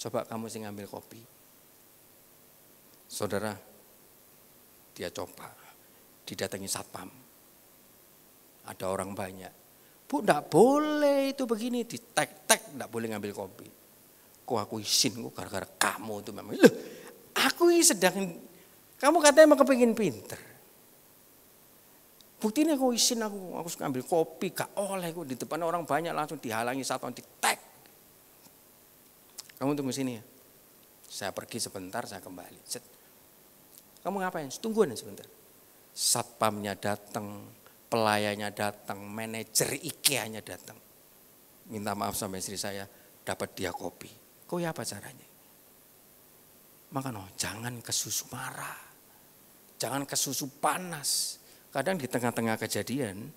coba kamu sing ambil kopi. Saudara, dia coba, didatangi satpam. Ada orang banyak, Bu enggak boleh itu begini, ditek-tek enggak boleh ngambil kopi. Kok aku izin, kok gara-gara kamu itu memang. Loh, aku ini sedang, kamu katanya mau kepingin pinter. Buktinya aku izin aku ngambil kopi, gak oleh aku di depan orang banyak langsung dihalangi satpam, ditek. Kamu tunggu sini ya. Saya pergi sebentar, saya kembali. Kamu ngapain? Tungguin sebentar. Satpamnya datang, pelayannya datang, manajer IKEA-nya datang. Minta maaf sama istri saya, dapat dia kopi. Kok ya apa caranya? Makanya jangan kesusu marah, jangan kesusu panas. Kadang di tengah-tengah kejadian,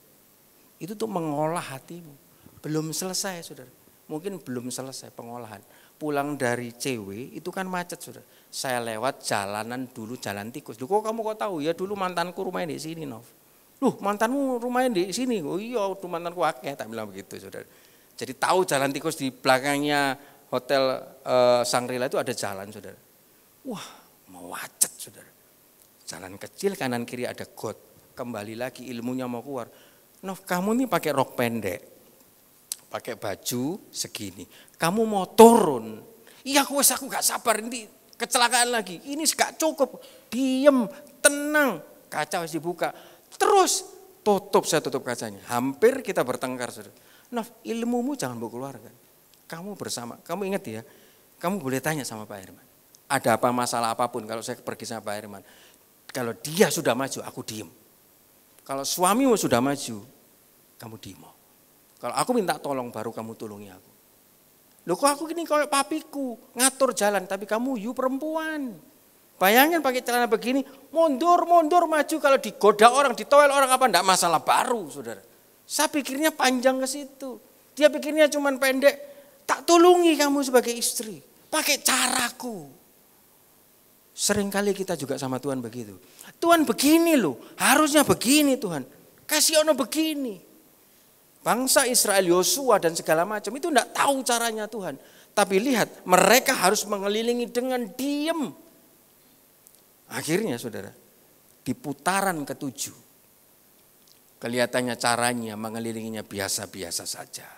itu tuh mengolah hatimu. Belum selesai saudara, mungkin belum selesai pengolahan. Pulang dari CW itu kan macet saudara. Saya lewat jalanan dulu, jalan tikus. Loh, kok kamu kok tahu? Ya dulu mantanku rumahnya di sini Nov. Loh mantanmu rumahnya di sini? Oh iya dulu mantanku akeh, tak bilang begitu saudara. Jadi tahu jalan tikus di belakangnya hotel Shangri-La itu ada jalan saudara. Wah mau macet saudara. Jalan kecil kanan kiri ada got. Kembali lagi ilmunya mau keluar. Nov kamu ini pakai rok pendek, pakai baju segini. Kamu mau turun. Iya aku gak sabar ini kecelakaan lagi. Ini gak cukup. Diem, tenang. Kaca harus dibuka. Terus saya tutup kacanya. Hampir kita bertengkar. Nov ilmumu jangan bawa keluarga. Kamu bersama. Kamu ingat ya. Kamu boleh tanya sama Pak Herman. Ada apa masalah apapun kalau saya pergi sama Pak Herman. Kalau dia sudah maju aku diem. Kalau suamimu sudah maju, kamu demo. Kalau aku minta tolong baru kamu tolongi aku. Loh kok aku gini kayak papiku, ngatur jalan, tapi kamu perempuan. Bayangin pakai celana begini, mundur maju. Kalau digoda orang, ditoel orang apa, enggak masalah baru saudara. Saya pikirnya panjang ke situ. Dia pikirnya cuma pendek, tak tolongi kamu sebagai istri. Pakai caraku. Seringkali kita juga sama Tuhan begitu. Tuhan begini loh, harusnya begini Tuhan. Kasih ono begini. Bangsa Israel, Yosua dan segala macam itu enggak tahu caranya Tuhan. Tapi lihat, mereka harus mengelilingi dengan diam. Akhirnya saudara, di putaran ke-7. Kelihatannya caranya mengelilinginya biasa-biasa saja.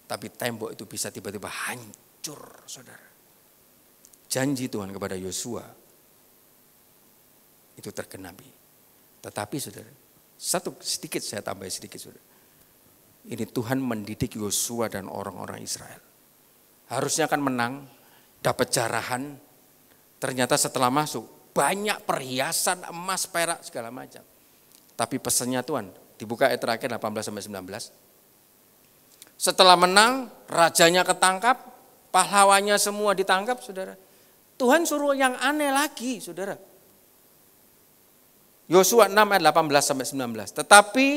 Tapi tembok itu bisa tiba-tiba hancur saudara. Janji Tuhan kepada Yosua itu tergenapi. Tetapi saudara, sedikit saya tambah sedikit saudara. Ini Tuhan mendidik Yosua dan orang-orang Israel. Harusnya kan menang, dapat jarahan. Ternyata setelah masuk banyak perhiasan emas, perak segala macam. Tapi pesannya Tuhan, dibuka ayat terakhir 18-19. Setelah menang, rajanya ketangkap, pahlawannya semua ditangkap saudara. Tuhan suruh yang aneh lagi, saudara. Yosua 6 ayat 18-19. Tetapi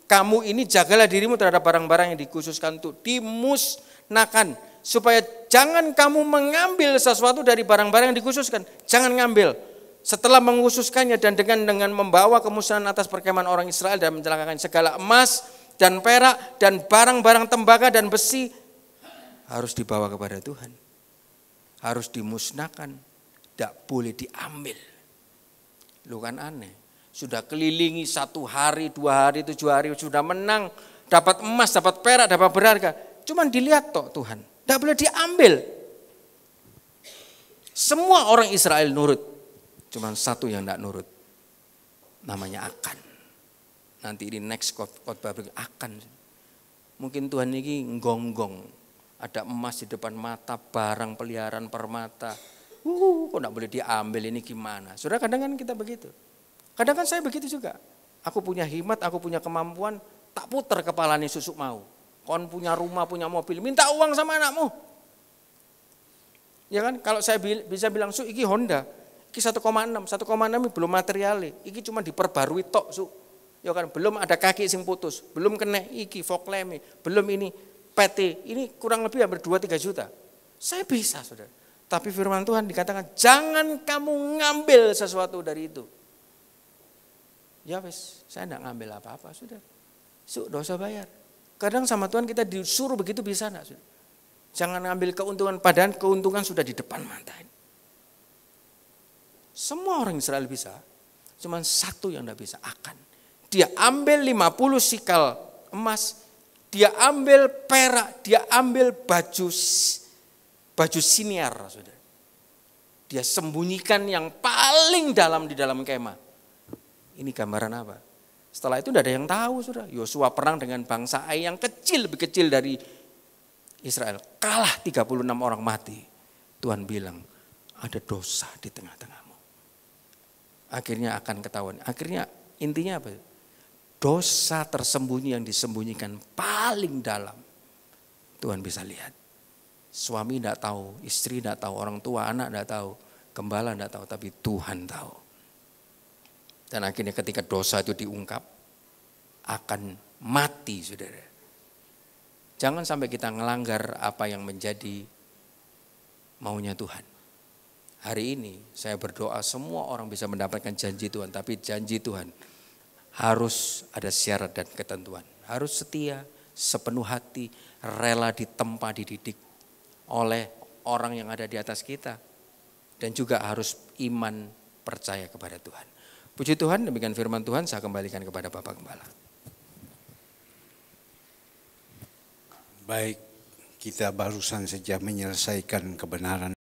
kamu ini jagalah dirimu terhadap barang-barang yang dikhususkan untuk dimusnahkan. Supaya jangan kamu mengambil sesuatu dari barang-barang yang dikhususkan. Jangan ngambil. Setelah mengkhususkannya dan dengan membawa kemusnahan atas perkemahan orang Israel dan mencelakakan segala emas dan perak dan barang-barang tembaga dan besi harus dibawa kepada Tuhan. Harus dimusnahkan, tidak boleh diambil. Lu kan aneh, sudah kelilingi 1 hari, 2 hari, 7 hari, sudah menang, dapat emas, dapat perak, dapat berharga. Cuman dilihat toh Tuhan, tidak boleh diambil. Semua orang Israel nurut, cuman satu yang tidak nurut, namanya Akan. Nanti di next khotbah Akan. Mungkin Tuhan ini nggonggong. Ada emas di depan mata, barang peliharaan permata. Kok enggak boleh diambil, ini gimana? Saudara, kadang kan kita begitu. Kadang kan saya begitu juga. Aku punya hikmat, aku punya kemampuan, tak puter kepalanya susuk mau. Kon punya rumah, punya mobil, minta uang sama anakmu. Ya kan, kalau saya bisa bilang, Su, iki Honda, iki 1,6 ini belum material, iki cuma diperbarui tok, Su. Ya kan, belum ada kaki sing putus, belum kena iki fokleme, belum ini PT, ini kurang lebih hampir 2-3 juta. Saya bisa, saudara. Tapi firman Tuhan dikatakan, jangan kamu ngambil sesuatu dari itu. Ya wes, saya enggak ngambil apa-apa, sudah. Su, dosa bayar. Kadang sama Tuhan kita disuruh begitu, bisa enggak, sudah. Jangan ambil keuntungan, padahal keuntungan sudah di depan mata. Semua orang Israel bisa, cuman satu yang tidak bisa, Akan. Dia ambil 50 sikal emas, dia ambil perak, dia ambil baju siniar, saudara. Dia sembunyikan yang paling dalam di dalam kemah. Ini gambaran apa? Setelah itu tidak ada yang tahu, saudara. Yosua perang dengan bangsa Ai yang kecil, lebih kecil dari Israel. Kalah 36 orang mati. Tuhan bilang, ada dosa di tengah-tengahmu. Akhirnya akan ketahuan. Akhirnya intinya apa? Dosa tersembunyi yang disembunyikan paling dalam. Tuhan bisa lihat. Suami tidak tahu, istri tidak tahu, orang tua, anak tidak tahu, gembala tidak tahu, tapi Tuhan tahu. Dan akhirnya ketika dosa itu diungkap, akan mati, saudara. Jangan sampai kita ngelanggar apa yang menjadi maunya Tuhan. Hari ini saya berdoa semua orang bisa mendapatkan janji Tuhan, tapi janji Tuhan harus ada syarat dan ketentuan. Harus setia, sepenuh hati, rela ditempa, dididik oleh orang yang ada di atas kita. Dan juga harus iman percaya kepada Tuhan. Puji Tuhan, demikian firman Tuhan, saya kembalikan kepada Bapak Gembala. Baik, kita barusan saja menyelesaikan kebenaran